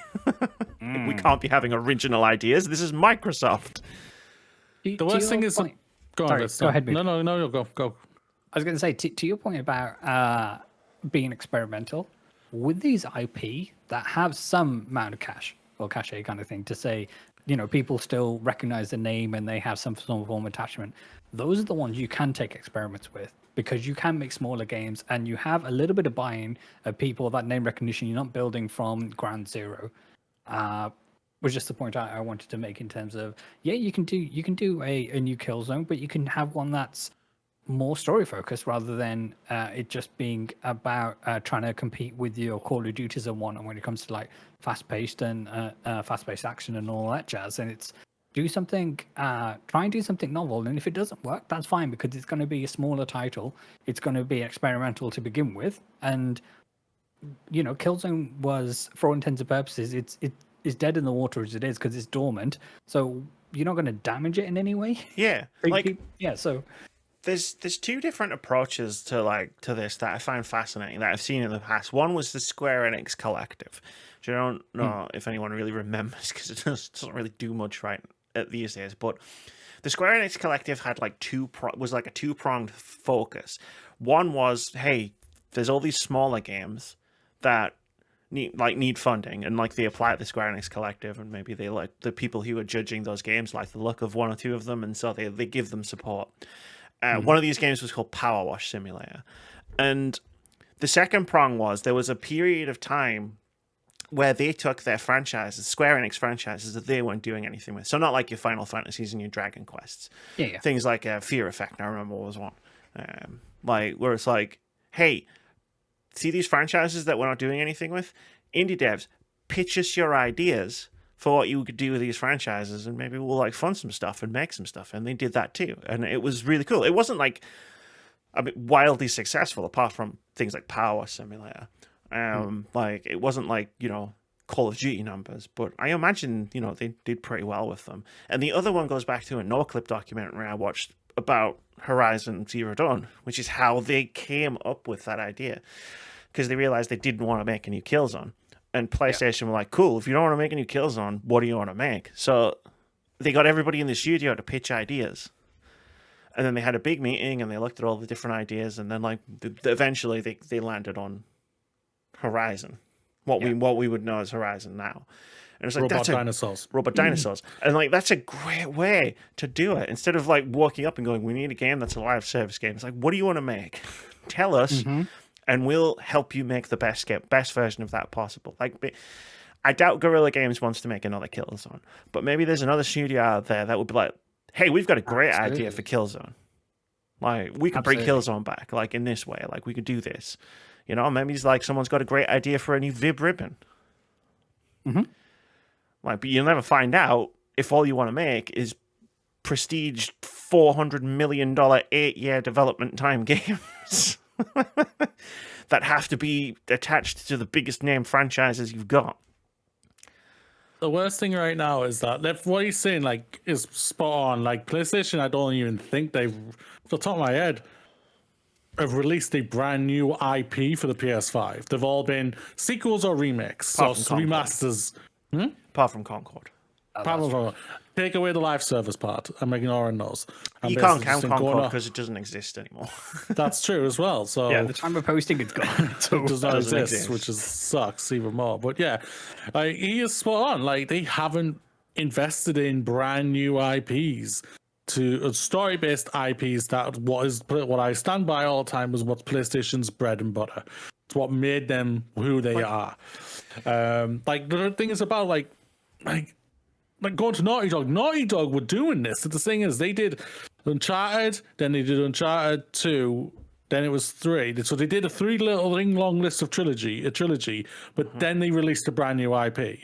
We can't be having original ideas. This is Microsoft. The worst thing is... Go ahead. No, go. I was going to say, to your point about being experimental, with these IP that have some amount of cash or cachet kind of thing to say, people still recognize the name and they have some form of attachment, those are the ones you can take experiments with because you can make smaller games and you have a little bit of buy-in of people, that name recognition. You're not building from ground zero. Was just the point I wanted to make in terms of, you can do a new Killzone, but you can have one that's more story focused rather than it just being about trying to compete with your Call of Duties and whatnot when it comes to like fast paced action and all that jazz. And it's try and do something novel. And if it doesn't work, that's fine because it's going to be a smaller title. It's going to be experimental to begin with. And Killzone was, for all intents and purposes, it's dead in the water as it is because it's dormant. So you're not going to damage it in any way. Yeah, so. There's two different approaches to this that I find fascinating that I've seen in the past. One was the Square Enix Collective, which I don't know if anyone really remembers because it doesn't really do much right these days. But the Square Enix Collective had a two-pronged focus. One was, hey, there's all these smaller games that need funding, and like they apply at the Square Enix Collective, and maybe they like the people who are judging those games like the look of one or two of them, and so they give them support. One of these games was called Power Wash Simulator. And the second prong was there was a period of time where they took their franchises, Square Enix franchises, that they weren't doing anything with. So not like your Final Fantasies and your Dragon Quests. Yeah. Things like Fear Effect, I remember was one. Where it's like, hey, see these franchises that we're not doing anything with? Indie devs, pitch us your ideas for what you could do with these franchises, and maybe we'll fund some stuff and make some stuff. And they did that too, and it was really cool. It wasn't wildly successful apart from things like Power Simulator. It wasn't Call of Duty numbers, but I imagine they did pretty well with them. And the other one goes back to a NoClip documentary I watched about Horizon Zero Dawn, which is how they came up with that idea, because they realized they didn't want to make a new Killzone. And PlayStation were like, cool, if you don't want to make a new Killzone, what do you want to make? So they got everybody in the studio to pitch ideas. And then they had a big meeting and they looked at all the different ideas, and then like eventually they landed on Horizon, what we would know as Horizon now. And it's like robot dinosaurs. And like that's a great way to do it. Instead of like walking up and going, we need a game that's a live service game. It's like, what do you want to make? Tell us, and we'll help you make the best version of that possible. Like, I doubt Guerrilla Games wants to make another Killzone, but maybe there's another studio out there that would be like, hey, we've got a great idea for Killzone. Like, we could bring Killzone back, like in this way. Like, we could do this. You know, maybe it's like someone's got a great idea for a new Vib ribbon. Like, but you'll never find out if all you want to make is prestige $400 million 8-year development time games that have to be attached to the biggest name franchises you've got. The worst thing right now is that what he's saying like is spot on. Like PlayStation, I don't even think they've, off the top of my head, have released a brand new IP for the PS5. They've all been sequels or remakes, or remasters. Apart from Concord. Take away the live service part. I'm ignoring those. You can't count Concord because it doesn't exist anymore. That's true as well. So yeah, the time of posting it's gone. It does not exist, which sucks even more. But yeah, he is spot on. Like they haven't invested in brand new IPs to story-based IPs. That what I stand by all the time was what's PlayStation's bread and butter. It's what made them who they are. Like the thing is about like going to Naughty Dog. Naughty Dog were doing this. The thing is, they did Uncharted, then they did Uncharted 2, then it was 3. So they did a 3-long list of a trilogy, but then they released a brand new IP.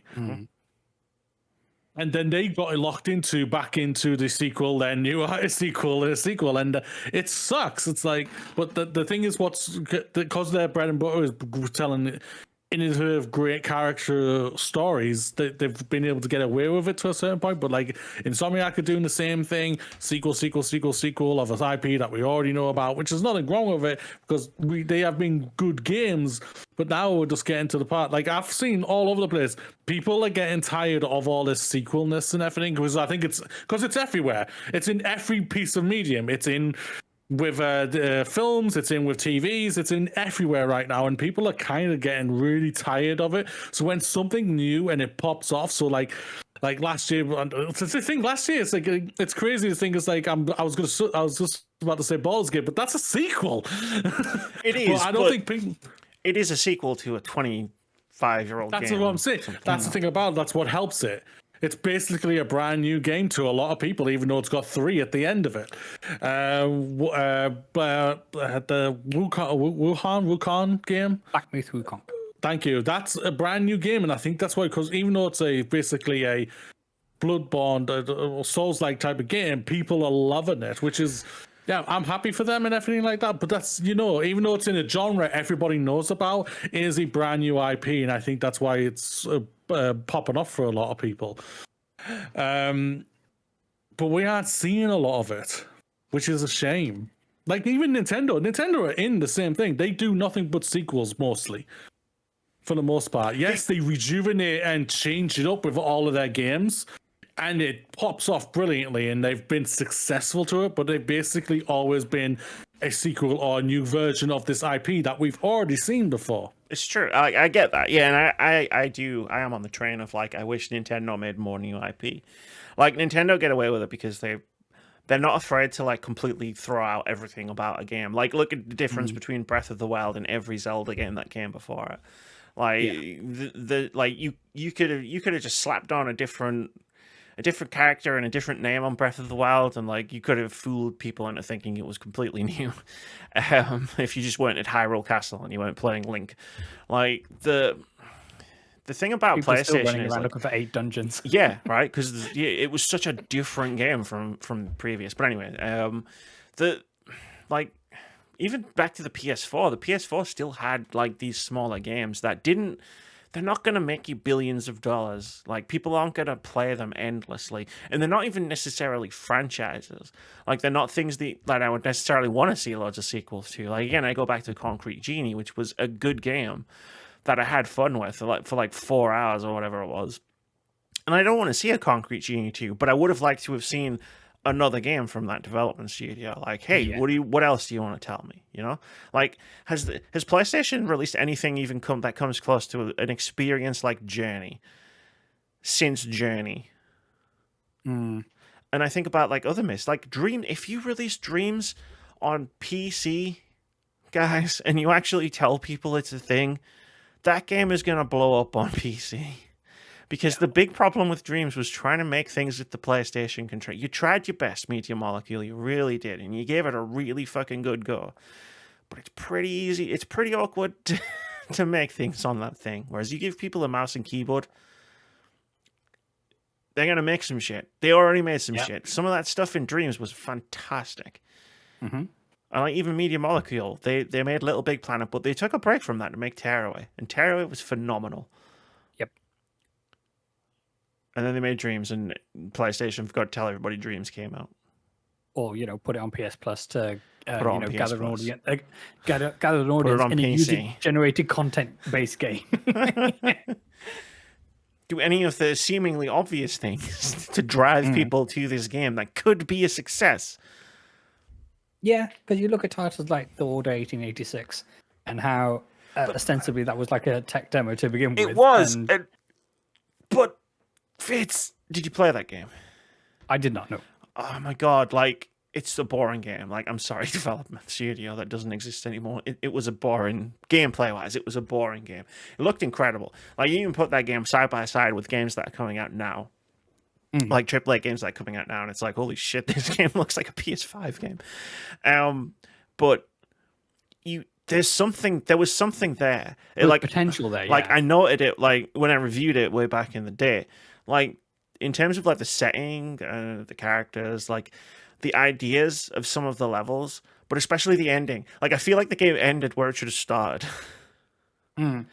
And then they got locked back into the sequel, then new sequel, and a sequel, and it sucks. It's like, but the thing is, because their bread and butter is telling innovative, great character stories, they've been able to get away with it to a certain point. But like Insomniac are doing the same thing, sequel of an IP that we already know about, which is nothing wrong with it because they have been good games. But now we're just getting to the part, like I've seen all over the place, people are getting tired of all this sequelness and everything because I think it's everywhere. It's in every piece of medium. It's in with films, it's in with TVs, it's in everywhere right now, and people are kind of getting really tired of it. So when something new and it pops off, so like last year, it's the thing. Last year, it's like it's crazy to think. It's like I was just about to say Baldur's Gate, but that's a sequel. It is. Well, I don't think people. It is a sequel to a 25-year-old game. That's what I'm saying. That's the thing about it. That's what helps it. It's basically a brand new game to a lot of people, even though it's got 3 at the end of it. The Wukong game. Black Myth Wukong. Thank you. That's a brand new game, and I think that's why, because even though it's basically a Bloodborne, Souls-like type of game, people are loving it, which is, yeah, I'm happy for them and everything like that. But that's, even though it's in a genre everybody knows about, it is a brand new IP, and I think that's why it's popping up for a lot of people. But we aren't seeing a lot of it, which is a shame. Like even Nintendo are in the same thing. They do nothing but sequels mostly, for the most part. Yes, they rejuvenate and change it up with all of their games, and it pops off brilliantly, and they've been successful to it, but they've basically always been a sequel or a new version of this IP that we've already seen before. It's true. I get that. Yeah, and I am on the train of like, I wish Nintendo made more new IP. Like, Nintendo get away with it because they're not afraid to like completely throw out everything about a game. Like, look at the difference between Breath of the Wild and every Zelda game that came before it. Like, you could have just slapped on a different character and a different name on Breath of the Wild, and like you could have fooled people into thinking it was completely new. If you just weren't at Hyrule Castle and you weren't playing Link. Like the thing about people PlayStation still running is around like, looking for 8 dungeons. Yeah, right, because it was such a different game from previous. But anyway, even back to the PS4 still had like these smaller games that didn't. They're not going to make you billions of dollars. Like, people aren't going to play them endlessly. And they're not even necessarily franchises. Like, they're not things that I would necessarily want to see loads of sequels to. Like, again, I go back to Concrete Genie, which was a good game that I had fun with for like 4 hours or whatever it was. And I don't want to see a Concrete Genie 2, but I would have liked to have seen another game from that development studio. Like, hey, Yeah. what else do you want to tell me? You know, like has PlayStation released anything even that comes close to an experience like Journey since Journey? Mm. And I think about like other myths, like Dream. If you release Dreams on PC, guys, and you actually tell people it's a thing, that game is gonna blow up on PC. Because the big problem with Dreams was trying to make things with the PlayStation control. You tried your best, Media Molecule, you really did, and you gave it a really fucking good go. But it's pretty easy. It's pretty awkward to make things on that thing. Whereas you give people a mouse and keyboard, they're gonna make some shit. They already made some shit. Some of that stuff in Dreams was fantastic. Mm-hmm. And like even Media Molecule, they made Little Big Planet, but they took a break from that to make Tearaway, and Tearaway was phenomenal. Yep. And then they made Dreams, and PlayStation forgot to tell everybody Dreams came out. Or put it on PS Plus to PS gather an Plus. audience, gather an audience on in a PC. user-generated content-based game. Do any of the seemingly obvious things to drive people to this game that could be a success. Yeah, because you look at titles like The Order 1886 and how ostensibly that was like a tech demo to begin with. It was, and but Vitz, did you play that game? I did not know. Oh my god, like, it's a boring game. Like, I'm sorry, development studio that doesn't exist anymore. It was a boring, gameplay-wise, it was a boring game. It looked incredible. Like, you even put that game side by side with games that are coming out now. Like AAA games that are coming out now, and it's like, holy shit, this game looks like a PS5 game. But there was something there. There was potential there, yeah. Like, I noted it, like, when I reviewed it way back in the day. Like, in terms of, like, the setting, the characters, like, the ideas of some of the levels, but especially the ending. Like, I feel like the game ended where it should have started. And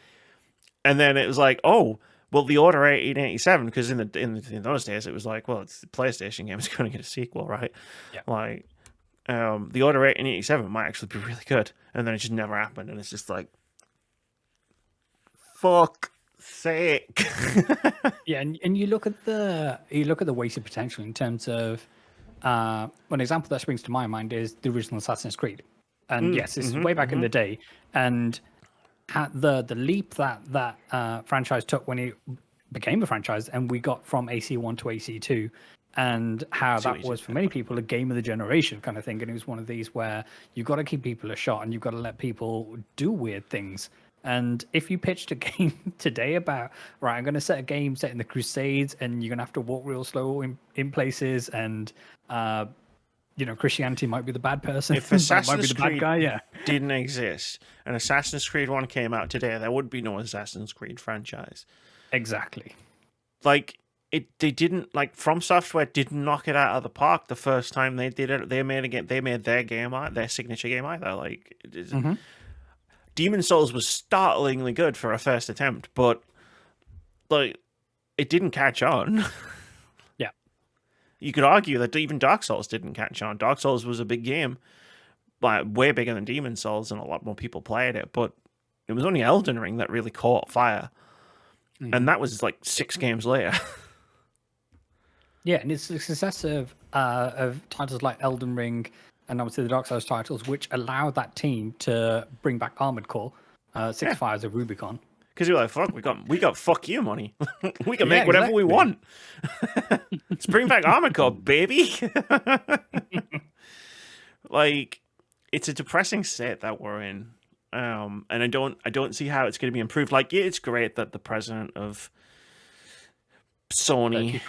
then it was like, oh, well, The Order 1887, because in those days, it was like, well, it's the PlayStation game, it's going to get a sequel, right? Yeah. Like, The Order 1887 might actually be really good, and then it just never happened, and it's just like, fuck sake. Yeah, and you look at the wasted potential in terms of one example that springs to my mind is the original Assassin's Creed, and yes, this is way back in the day, and the leap that franchise took when it became a franchise, and we got from AC1 to AC2, and how that was for many people a game of the generation kind of thing, and it was one of these where you've got to keep people a shot and you've got to let people do weird things. And if you pitched a game today about, right, I'm going to set a game set in the Crusades, and you're going to have to walk real slow in places, and Christianity might be the bad person. If Assassin's might be the Creed bad guy, yeah. didn't exist, and Assassin's Creed 1 came out today, there would be no Assassin's Creed franchise. Exactly. Like, they didn't, like, From Software didn't knock it out of the park the first time they did it. They made their game out, their signature game either. Like, Demon's Souls was startlingly good for a first attempt, but like, it didn't catch on. Yeah. You could argue that even Dark Souls didn't catch on. Dark Souls was a big game, like way bigger than Demon's Souls, and a lot more people played it, but it was only Elden Ring that really caught fire. And that was like 6 games later. Yeah, and it's the success of titles like Elden Ring and obviously the Dark Souls titles, which allowed that team to bring back Armored Core, Six Fires of Rubicon. Because you're like, fuck, we got fuck you money. We can make whatever we want. Let's bring back Armored Core, baby. Like, it's a depressing state that we're in. And I don't see how it's going to be improved. Like, it's great that the president of Sony,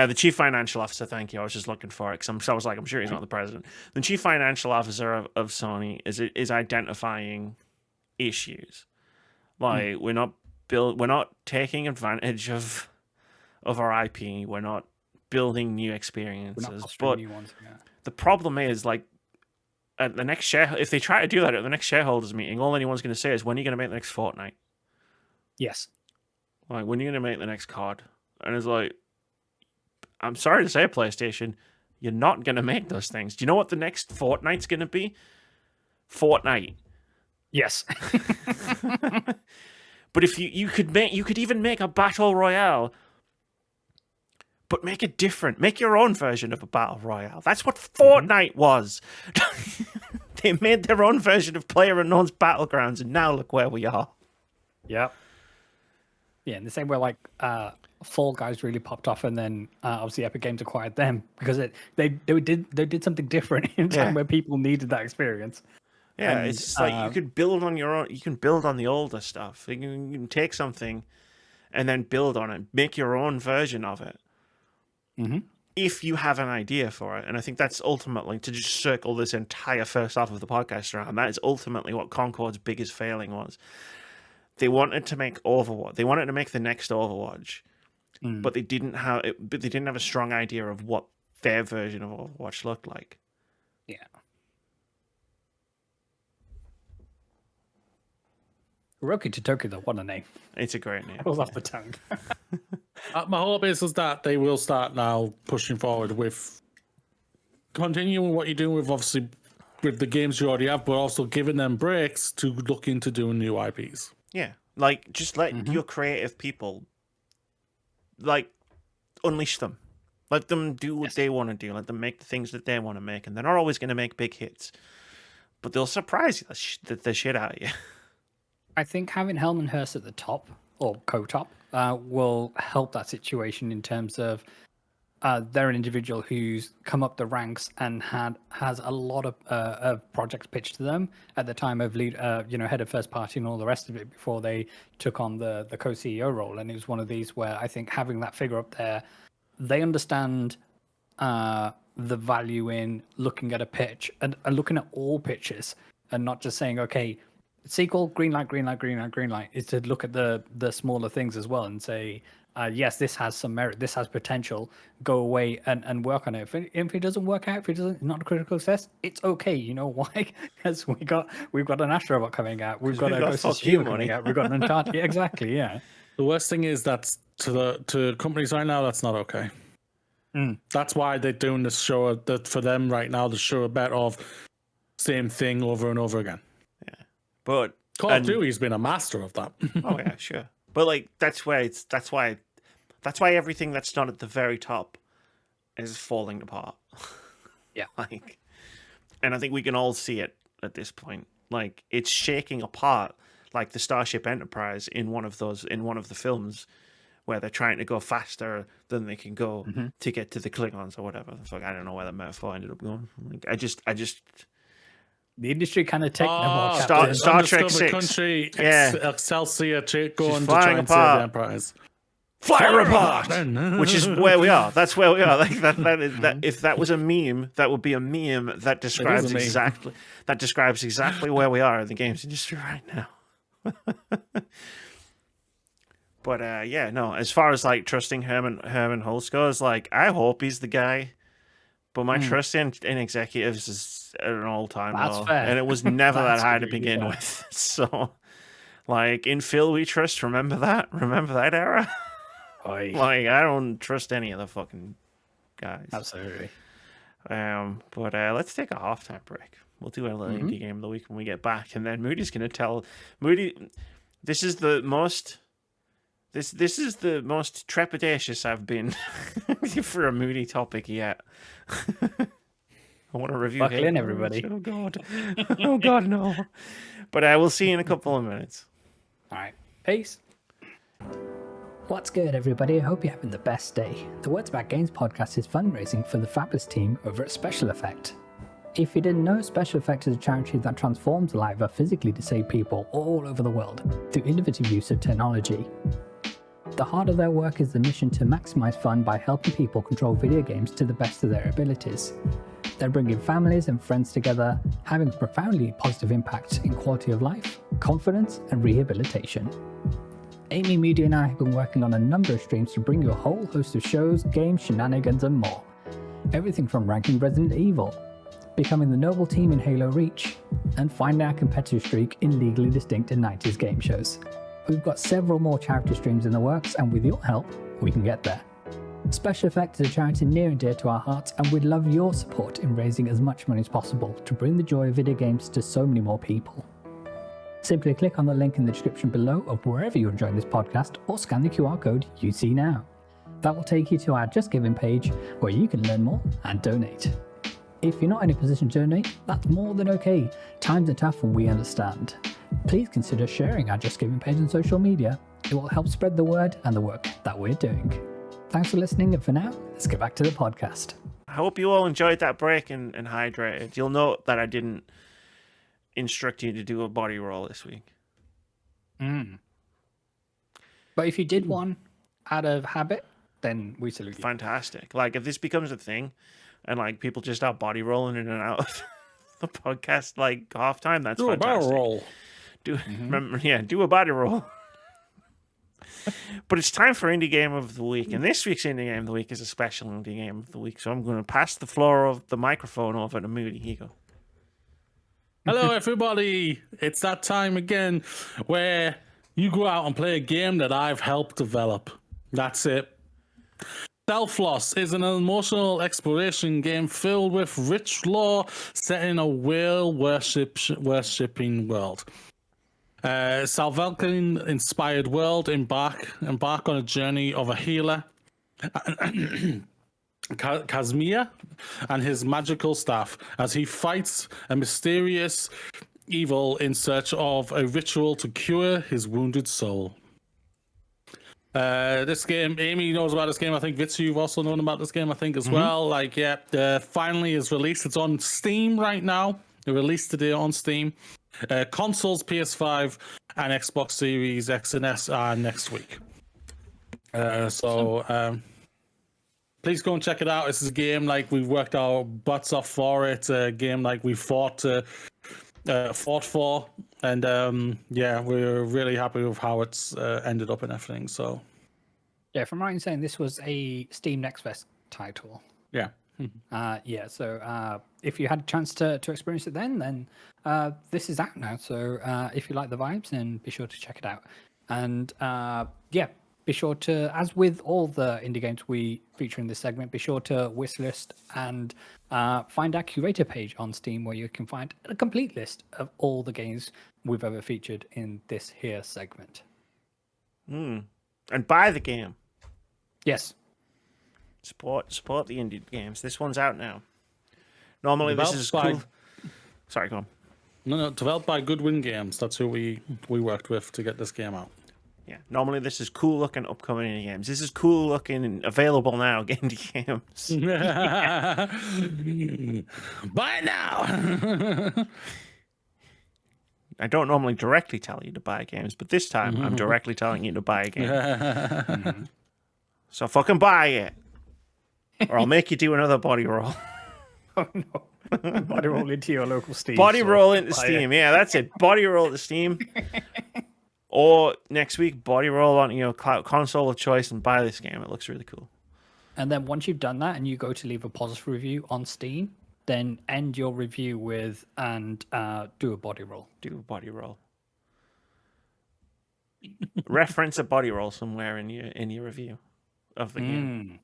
the chief financial officer. Thank you. I was just looking for it because I was like, I'm sure he's not the president. The chief financial officer of Sony is identifying issues. Like, we're not taking advantage of our IP. We're not building new experiences. But new ones, yeah. The problem is, like, at the next if they try to do that at the next shareholders meeting, all anyone's going to say is, when are you going to make the next Fortnite? Yes. Like, when are you going to make the next COD? And it's like, I'm sorry to say, PlayStation, you're not going to make those things. Do you know what the next Fortnite's going to be? Fortnite. Yes. But if you could even make a battle royale, but make it different. Make your own version of a battle royale. That's what Fortnite was. They made their own version of PlayerUnknown's Battlegrounds, and now look where we are. Yep. Yeah, in the same way, like Fall Guys really popped off, and then obviously Epic Games acquired them because they did something different in a time where people needed that experience. Yeah, and, it's just like you could build on your own. You can build on the older stuff. You can take something and then build on it, make your own version of it. Mm-hmm. If you have an idea for it. And I think that's ultimately, to just circle this entire first half of the podcast around, that is ultimately what Concord's biggest failing was. They wanted to make Overwatch. They wanted to make the next Overwatch, but they didn't have it. But they didn't have a strong idea of what their version of Overwatch looked like. Yeah. Roki Totoki, though, what a name. It's a great name. It was off the tongue. My hope is that they will start now pushing forward with continuing what you're doing with, obviously, with the games you already have, but also giving them breaks to look into doing new IPs. Yeah. Like, just let your creative people, like, unleash them. Let them do what they want to do. Let them make the things that they want to make. And they're not always going to make big hits. But they'll surprise you the shit out of you. I think having Hellman Hurst at the top, or co-top, will help that situation in terms of they're an individual who's come up the ranks and has a lot of projects pitched to them at the time of head of first party and all the rest of it before they took on the co-CEO role. And it was one of these where I think having that figure up there, they understand the value in looking at a pitch and looking at all pitches and not just saying, okay, sequel, green light, green light, green light, green light, is to look at the smaller things as well and say, yes, this has some merit, this has potential, go away and work on it. If it doesn't work out, if it doesn't, not a critical success, it's okay. You know why? Because we've got an Astrobot coming out, we've got a Ghost of Tsushima coming out, we've got an Uncharted. Yeah, exactly, yeah. The worst thing is that to companies right now, that's not okay. That's why they're doing this show, that for them right now, the show a bet of same thing over and over again. But Call of Duty's been a master of that. Oh yeah, sure. But like that's why everything that's not at the very top is falling apart. Yeah. And I think we can all see it at this point. Like it's shaking apart, like the Starship Enterprise in one of the films where they're trying to go faster than they can go to get to the Klingons or whatever. It's like I don't know where that metaphor ended up going. Like I just the industry kind of take them all. Star Trek 6. Country, Excelsior, going to try and save the Enterprise. Fire apart! Which is where we are. That's where we are. Like that. If that was a meme, that would be a meme that describes exactly where we are in the games industry right now. But as far as like trusting Herman Hulse goes, like I hope he's the guy. But my trust in executives is at an all-time low. Fair. And it was never that high to begin with. So, like, in Phil we trust, remember that? Remember that era? Like, I don't trust any of the fucking guys. Absolutely. But let's take a halftime break. We'll do a little indie game of the week when we get back. And then Moody's going to tell... Moody, this is the most trepidatious I've been for a Moody topic yet. I want to review Buckle in, everybody. Oh, God. Oh, God, no. But I will see you in a couple of minutes. All right. Peace. What's good, everybody? I hope you're having the best day. The Words About Games podcast is fundraising for the fabulous team over at Special Effect. If you didn't know, Special Effect is a charity that transforms the life of physically disabled people all over the world through innovative use of technology. The heart of their work is the mission to maximize fun by helping people control video games to the best of their abilities. They're bringing families and friends together, having a profoundly positive impact in quality of life, confidence, and rehabilitation. Amy, Moody, and I have been working on a number of streams to bring you a whole host of shows, games, shenanigans, and more. Everything from ranking Resident Evil, becoming the noble team in Halo Reach, and finding our competitive streak in legally distinct and 90s game shows. We've got several more charity streams in the works, and with your help, we can get there. Special Effect is a charity near and dear to our hearts, and we'd love your support in raising as much money as possible to bring the joy of video games to so many more people. Simply click on the link in the description below of wherever you're enjoying this podcast, or scan the QR code you see now. That will take you to our Just Giving page where you can learn more and donate. If you're not in a position to donate, that's more than okay. Times are tough and we understand. Please consider sharing our Just Giving page on social media. It will help spread the word and the work that we're doing. Thanks for listening, and for now, let's get back to the podcast. I hope you all enjoyed that break and hydrated. You'll note that I didn't instruct you to do a body roll this week. But if you did one out of habit, then we salute you. Fantastic. Like, if this becomes a thing and like people just start body rolling in and out of the podcast like half time, that's fantastic. Do a body roll. Do a body roll. But it's time for Indie Game of the Week, and this week's Indie Game of the Week is a special Indie Game of the Week, so I'm going to pass the floor of the microphone over to Moody. Here you go. Hello, everybody. It's that time again where you go out and play a game that I've helped develop. That's it. Selfloss is an emotional exploration game filled with rich lore set in a whale worshipping world. Salvalkin-inspired world embark on a journey of a healer, Kazmia, and his magical staff as he fights a mysterious evil in search of a ritual to cure his wounded soul. This game, Amy knows about this game. I think Vitz, you've also known about this game, I think, as well. Like, finally is released. It's on Steam right now. It released today on Steam. Consoles, PS5, and Xbox Series X and S are next week. Please go and check it out. This is a game like we've worked our butts off for it. A game like we fought for, and we're really happy with how it's ended up and everything. So, yeah, from right in saying this was a Steam Next Fest title. Yeah. So if you had a chance to experience it then this is out now. So if you like the vibes, then be sure to check it out. And be sure to, as with all the indie games we feature in this segment, be sure to wishlist and find our curator page on Steam where you can find a complete list of all the games we've ever featured in this here segment. And buy the game. Yes. Support the indie games. This one's out now. Normally this is cool. Sorry, go on. No, developed by Goodwin Games. That's who we worked with to get this game out. Yeah, normally this is cool looking upcoming indie games. This is cool looking and available now, indie games. Buy it now. I don't normally directly tell you to buy games, but this time I'm directly telling you to buy a game. So fucking buy it. Or I'll make you do another body roll. Oh no. Body roll into your local Steam. Body roll into Steam. Yeah, that's it. Body roll to Steam. Or next week, body roll on your console of choice and buy this game. It looks really cool. And then once you've done that and you go to leave a positive review on Steam, then end your review with and do a body roll. Do a body roll. Reference a body roll somewhere in your review of the game.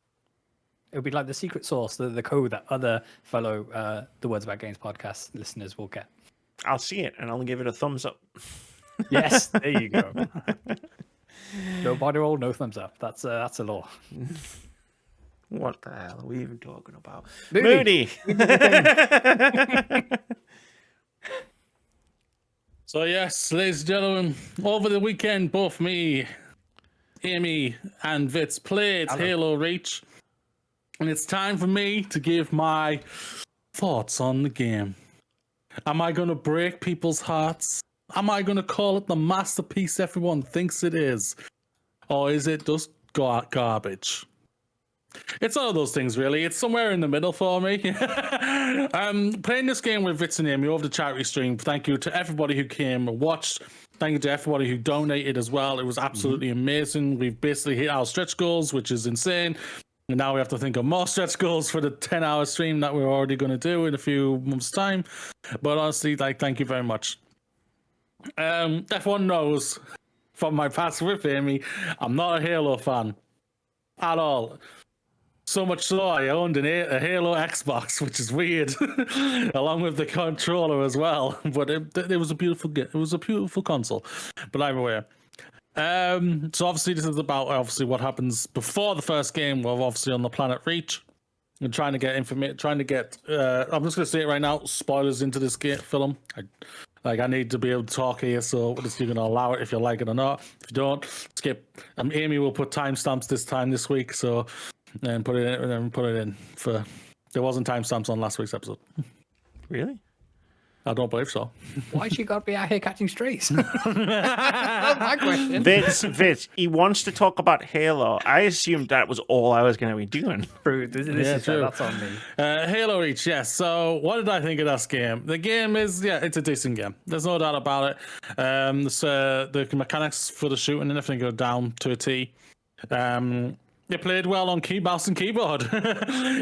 It would be like the secret sauce, the code that other fellow The Words About Games podcast listeners will get. I'll see it and I'll give it a thumbs up. Yes, there you go. No body roll, no thumbs up. That's a law. What the hell are we even talking about? Moody. So yes, ladies and gentlemen, over the weekend, both me, Amy, and Vitz played Halo Reach. And it's time for me to give my thoughts on the game. Am I going to break people's hearts? Am I going to call it the masterpiece everyone thinks it is? Or is it just garbage? It's all of those things, really. It's somewhere in the middle for me. Playing this game with Vitz and Amy over the charity stream. Thank you to everybody who came and watched. Thank you to everybody who donated as well. It was absolutely amazing. We've basically hit our stretch goals, which is insane. And now we have to think of more stretch goals for the 10-hour stream that we're already going to do in a few months' time. But honestly, thank you very much. Everyone knows from my past with Amy, I'm not a Halo fan at all. So much so I owned a Halo Xbox, which is weird, along with the controller as well. But it was a beautiful game. It was a beautiful console. But anyway, So obviously this is about what happens before the first game. We're obviously on the planet Reach. And trying to get information, I'm just going to say it right now, spoilers into this film. I need to be able to talk here, so you're going to allow it if you like it or not. If you don't, skip. Amy will put timestamps this week, so and put it in for. There wasn't timestamps on last week's episode. Really? I don't believe so. Why she got to be out here catching strays? That's my question. Vitz, he wants to talk about Halo. I assumed that was all I was going to be doing. True. That's on me. Halo Reach, yes. So what did I think of this game? The game is, it's a decent game. There's no doubt about it. The mechanics for the shooting and everything go down to a T. It played well on mouse and keyboard,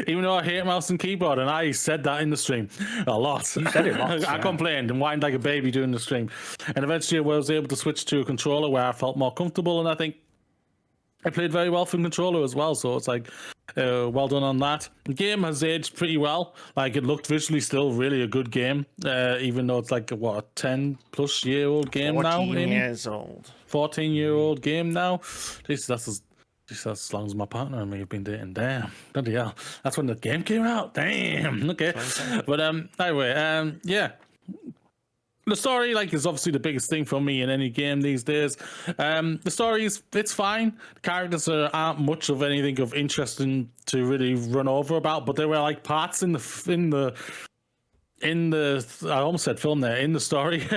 even though I hate mouse and keyboard, and I said that in the stream a lot. You said it lots, I complained and whined like a baby during the stream, and eventually I was able to switch to a controller where I felt more comfortable, and I think I played very well from controller as well. So it's like, well done on that. The game has aged pretty well. Like, it looked visually still really a good game, even though it's like a 10-plus-year-old game now. 14 years old. 14-year-old game now. Jeez, that's as long as my partner and me have been dating. Damn. Bloody hell. That's when the game came out. Damn. Okay. But anyway, yeah. The story, is obviously the biggest thing for me in any game these days. The story it's fine. The characters aren't much of anything of interesting to really run over about, but there were parts in the I almost said film there, in the story.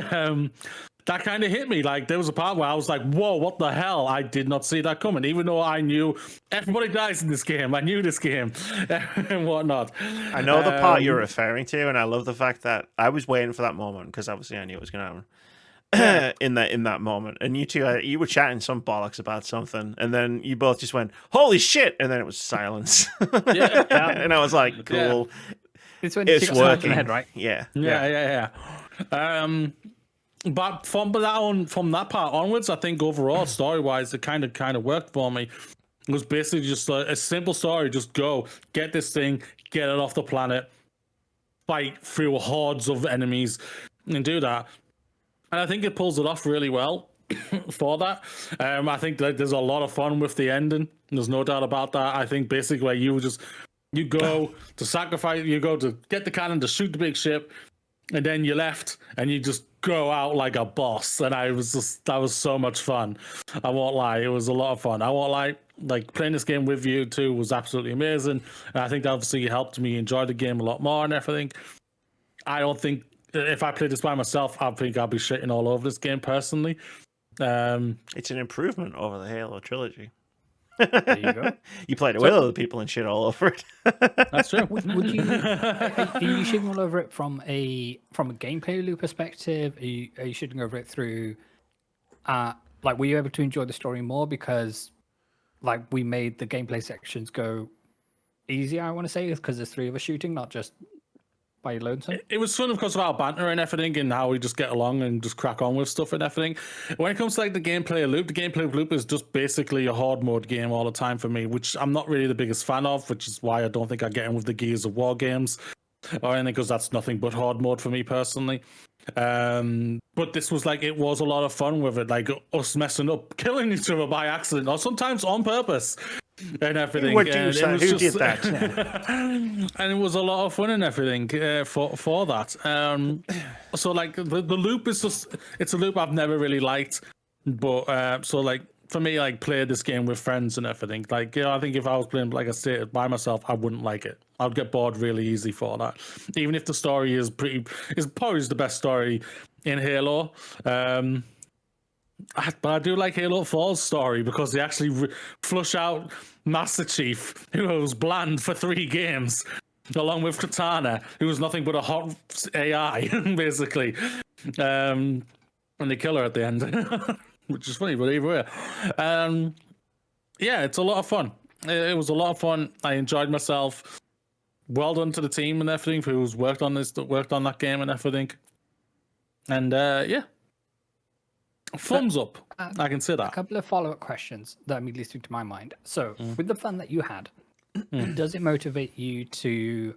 That kind of hit me. There was a part where I was like, whoa, what the hell? I did not see that coming, even though I knew everybody dies in this game. I knew this game and whatnot. I know the part you're referring to, and I love the fact that I was waiting for that moment because obviously I knew it was going to happen in that moment. And you two, you were chatting some bollocks about something, and then you both just went, holy shit, and then it was silence. And I was like, cool. Yeah. It's when it's working. Head, right? Yeah. But from that part onwards, I think overall, story-wise, it kind of worked for me. It was basically just a simple story. Just go, get this thing, get it off the planet, fight through hordes of enemies, and do that. And I think it pulls it off really well for that. I think that there's a lot of fun with the ending. There's no doubt about that. I think basically you go to sacrifice, you go to get the cannon to shoot the big ship, and then you left and you just go out like a boss. And that was so much fun. I won't lie, it was a lot of fun. I won't lie, playing this game with you too was absolutely amazing. And I think that obviously helped me enjoy the game a lot more and everything. I don't think if I played this by myself, I think I'll be shitting all over this game personally. It's an improvement over the Halo trilogy. There you go. You played it with other people and shit all over it. That's true. Would you? Are you shooting all over it from a gameplay loop perspective? Are you shooting over it through? Were you able to enjoy the story more because, we made the gameplay sections go easier? I want to say because there's three of us shooting, not just by your lonesome. It was fun because of our banter and everything, and how we just get along and just crack on with stuff and everything. When it comes to the gameplay loop is just basically a horde mode game all the time for me, which I'm not really the biggest fan of, which is why I don't think I get in with the Gears of War games or anything, because that's nothing but horde mode for me personally. But this was it was a lot of fun with it, us messing up, killing each other by accident, or sometimes on purpose. And everything. Who did that? And it was a lot of fun and everything for that. So the loop is it's a loop I've never really liked, but for me, playing this game with friends and everything, I think if I was playing, like I said, by myself, I wouldn't like it. I'd get bored really easy for that. Even if the story is probably the best story in Halo. But I do like Halo 4's story because they actually flush out Master Chief, who was bland for 3 games, along with Katana, who was nothing but a hot AI, basically. And they kill her at the end, which is funny, but either way. Yeah, it's a lot of fun. It was a lot of fun. I enjoyed myself. Well done to the team and everything who's worked on that game and everything. And yeah. Thumbs up. I can say that. A couple of follow-up questions that immediately stick to my mind. So, with the fun that you had, does it motivate you to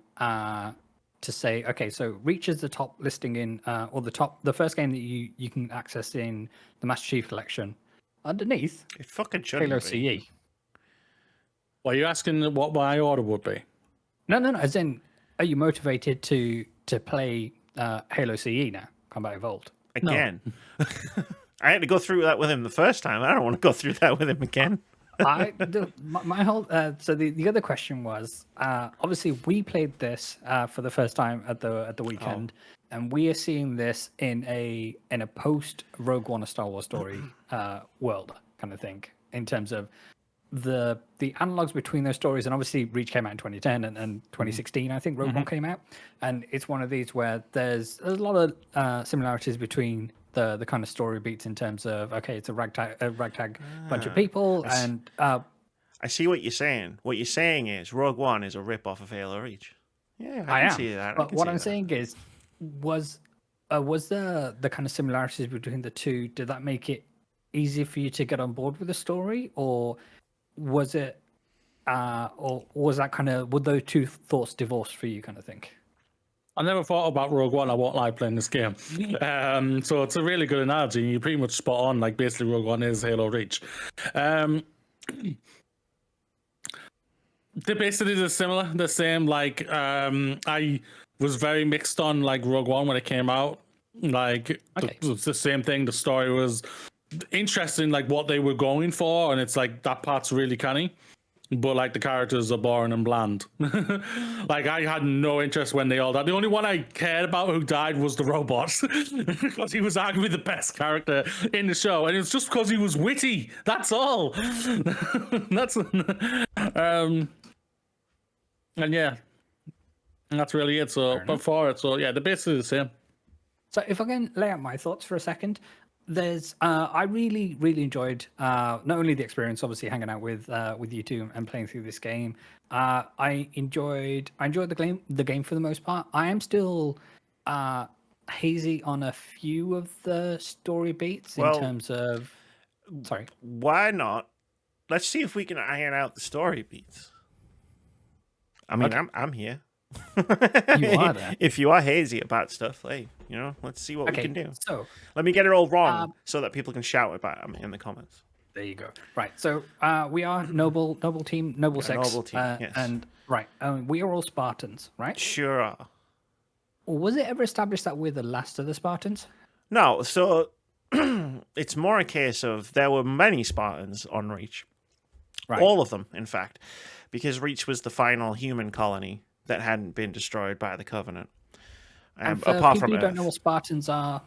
say, okay, so Reach is the top listing in, or the first game that you can access in the Master Chief Collection. underneath It fucking shouldn't Halo be. CE. Well, you're asking what my order would be? No. As in, are you motivated to play Halo CE now? Combat Evolved. Again. I had to go through that with him the first time. I don't want to go through that with him again. My whole so the other question was obviously we played this for the first time at the weekend, and we are seeing this in a post Rogue One, a Star Wars story world kind of thing, in terms of the analogs between those stories. And obviously Reach came out in 2010 and 2016 I think Rogue One came out, and it's one of these where there's a lot of similarities between the kind of story beats in terms of, okay, it's a ragtag bunch of people, and I see what you're saying. What you're saying is Rogue One is a rip-off of Halo Reach. Yeah, I can see that. But what I'm saying is, was the kind of similarities between the two, did that make it easier for you to get on board with the story, or was it, or was that kind of, were those two thoughts divorced for you, kind of thing? I never thought about Rogue One. I won't lie, playing this game. So it's a really good analogy. You're pretty much spot on. Like, basically, Rogue One is Halo Reach. They're basically the same. Like, I was very mixed on like Rogue One when it came out. Like, it's the same thing. The story was interesting, like what they were going for, and it's like that part's really canny. But like the characters are boring and bland. Like I had no interest when they all died. The only one I cared about who died was the robot, because he was arguably the best character in the show, and it's just because he was witty. That's all. That's and yeah, and that's really it. So before it, so yeah, they're basically the same. So if I can lay out my thoughts for a second. There's I really enjoyed not only the experience, obviously hanging out with you two and playing through this game. I enjoyed the game for the most part. I am still hazy on a few of the story beats in terms of. Sorry. Why not? Let's see if we can iron out the story beats. I mean, I'm here. You are there. If you are hazy about stuff, hey, let's see what we can do. So let me get it all wrong so that people can shout about them in the comments. There you go. Right. So we are noble team, noble sex, noble team, yes. And right, we are all Spartans, right? Sure are. Was it ever established that we're the last of the Spartans? No. So it's more a case of there were many Spartans on Reach, right. All of them, in fact, because Reach was the final human colony that hadn't been destroyed by the Covenant. Apart from Earth. Don't know what Spartans are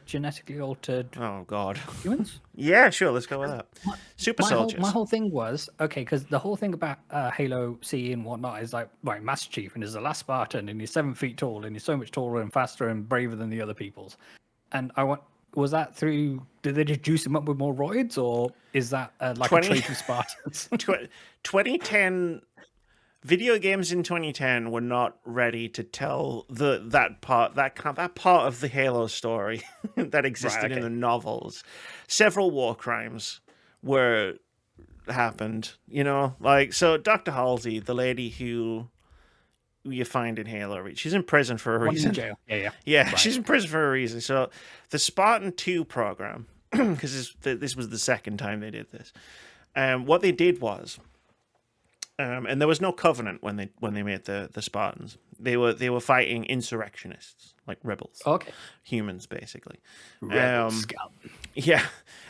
genetically altered. Oh God, humans? Yeah, sure. Let's go with that. Super soldiers. My whole thing was because the whole thing about Halo CE and whatnot is like, right, Master Chief, and he's the last Spartan, and he's 7 feet tall, and he's so much taller and faster and braver than the other peoples. And was that through? Did they just juice him up with more roids, or is that like a trait of Spartans? 2010. Video games in 2010 were not ready to tell that part of the Halo story that existed in the novels. Several war crimes happened, like, so Dr. Halsey, the lady who you find in Halo Reach, she's in prison for a reason. In jail. Yeah. Right. She's in prison for a reason. So the Spartan 2 program, because this was the second time they did this, what they did was. And there was no covenant when they made the Spartans. They were fighting insurrectionists, like rebels. Okay. Humans, basically. Rebel scout. Yeah.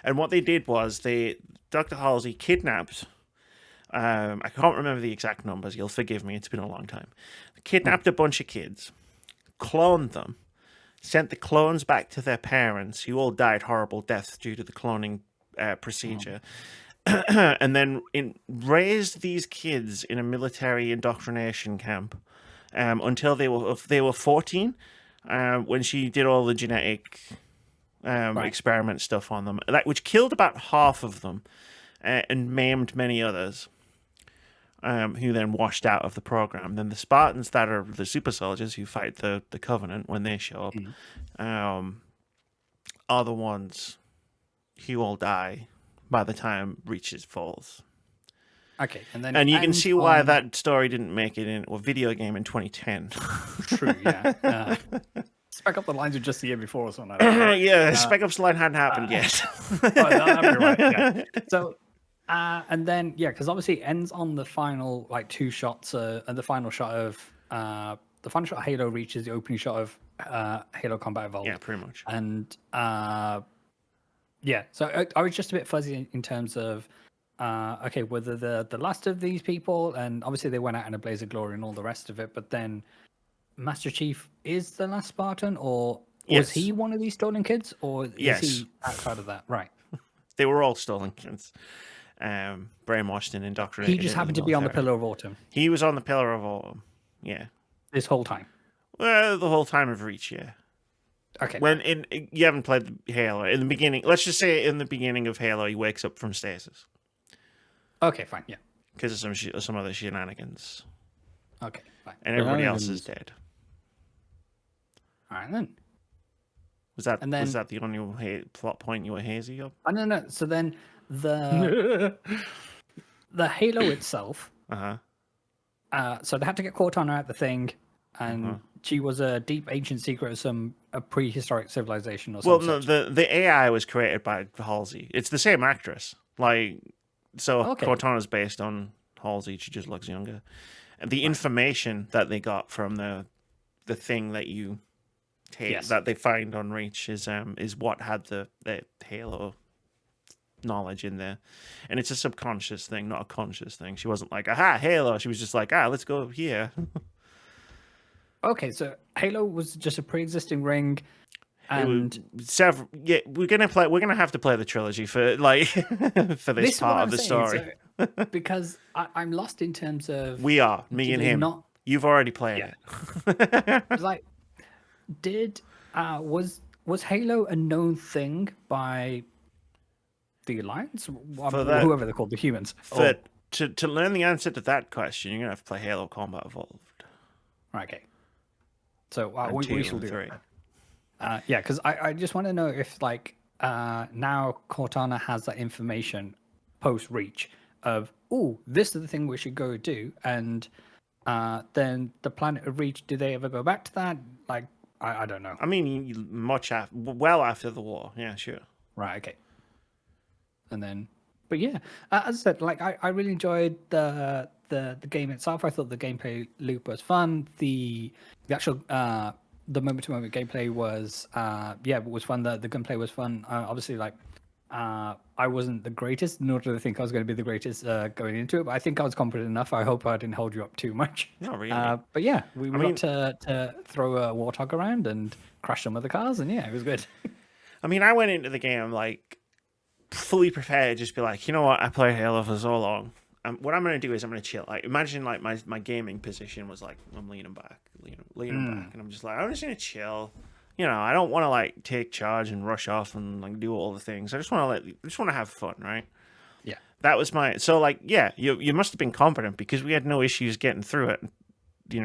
And what they did was Dr. Halsey kidnapped. I can't remember the exact numbers. You'll forgive me. It's been a long time. Kidnapped a bunch of kids, cloned them, sent the clones back to their parents, who all died horrible deaths due to the cloning procedure. And then raised these kids in a military indoctrination camp until they were 14, when she did all the genetic experiment stuff on them, which killed about half of them and maimed many others, who then washed out of the program. Then the Spartans, that are the super soldiers who fight the Covenant when they show up, are the ones who all die by the time Reach falls. Okay, and you can see why that story didn't make it in a video game in 2010. True, yeah. Spec Up the Lines were just the year before or something like that. Yeah, Spec Ops Line hadn't happened yet. That'd be right. Yeah. So, and then because obviously it ends on the final like two shots, and the final shot of Halo Reach is the opening shot of Halo Combat Evolved. Yeah, pretty much. And so I was just a bit fuzzy in terms of okay, whether the last of these people, and obviously they went out in a blaze of glory and all the rest of it, but then Master Chief is the last Spartan, or was he one of these stolen kids, or is he outside of that? Right. They were all stolen kids. Brainwashed and indoctrinated. He just happened to be on the Pillar of Autumn. He was on the Pillar of Autumn. Yeah. This whole time. Well, the whole time of Reach, yeah. Okay. You haven't played Halo in the beginning. Let's just say in the beginning of Halo, he wakes up from stasis. Okay, fine, yeah. Because of some other shenanigans. Okay, fine. And everybody else is dead. All right then. Was that the only plot point you were hazy of? No. So then the Halo itself. So they had to get Cortana out the thing, and she was a deep ancient secret of some prehistoric civilization or something. Well, no, the AI was created by Halsey. It's the same actress. Cortana's based on Halsey. She just looks younger. And the information that they got from the thing that you take that they find on Reach is what had the Halo knowledge in there, and it's a subconscious thing, not a conscious thing. She wasn't like, aha, Halo. She was just like, let's go here. Okay, so Halo was just a pre-existing ring, and several. Yeah, we're gonna have to play the trilogy for for this part of the story. So, because I'm lost in terms of me and him. You've already played it. Like, was Halo a known thing by the Alliance, whoever they're called, the humans? To learn the answer to that question, you're gonna have to play Halo Combat Evolved. Okay. So we shall do 3. Because I just want to know if now Cortana has that information post Reach of this is the thing we should go do, and then the planet of Reach. Do they ever go back to that? I don't know. I mean, well after the war. Yeah, sure. Right. Okay. And then, but yeah, as I said, I really enjoyed the game itself. I thought the gameplay loop was fun. The actual the moment to moment gameplay was was fun. The gunplay was fun. Obviously, I wasn't the greatest, nor did I think I was going to be the greatest going into it. But I think I was confident enough. I hope I didn't hold you up too much. Not really. But yeah, we got to throw a warthog around and crash some of the cars, and yeah, it was good. I mean, I went into the game fully prepared, just be like, you know what, I played Halo for so long. What I'm going to do is I'm going to chill. Imagine my gaming position was I'm leaning back, and I'm just I'm just going to chill. I don't want to take charge and rush off and do all the things. I just want to have fun, right? Yeah. That was you must have been confident because we had no issues getting through it. I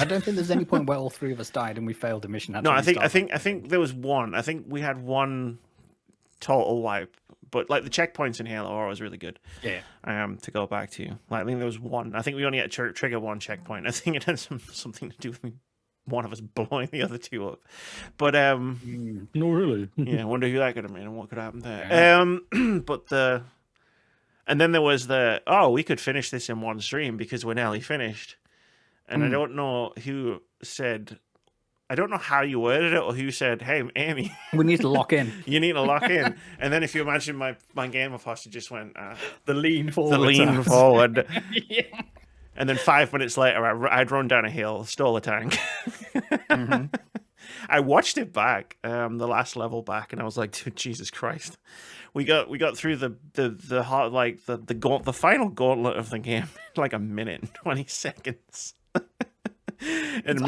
don't think there's any point where all three of us died and we failed a mission. No, I think there was one. I think we had one total wipe. But the checkpoints in Halo are always really good. Yeah. To go back to, I think there was one. I think we only had to trigger one checkpoint. I think it had something to do with one of us blowing the other two up. But no, really. Yeah, I wonder who that could have been and what could happen there. Yeah. And then there was we could finish this in one stream because we're nearly finished. And I don't know who said. I don't know how you worded it or who said, hey, Amy. We need to lock in. You need to lock in. And then if you imagine my game of posture just went... the lean forward. The lean forward. Yeah. And then 5 minutes later, I'd run down a hill, stole a tank. I watched it back, the last level back, and I was like, dude, Jesus Christ. We got through the final gauntlet of the game in a minute and 20 seconds. And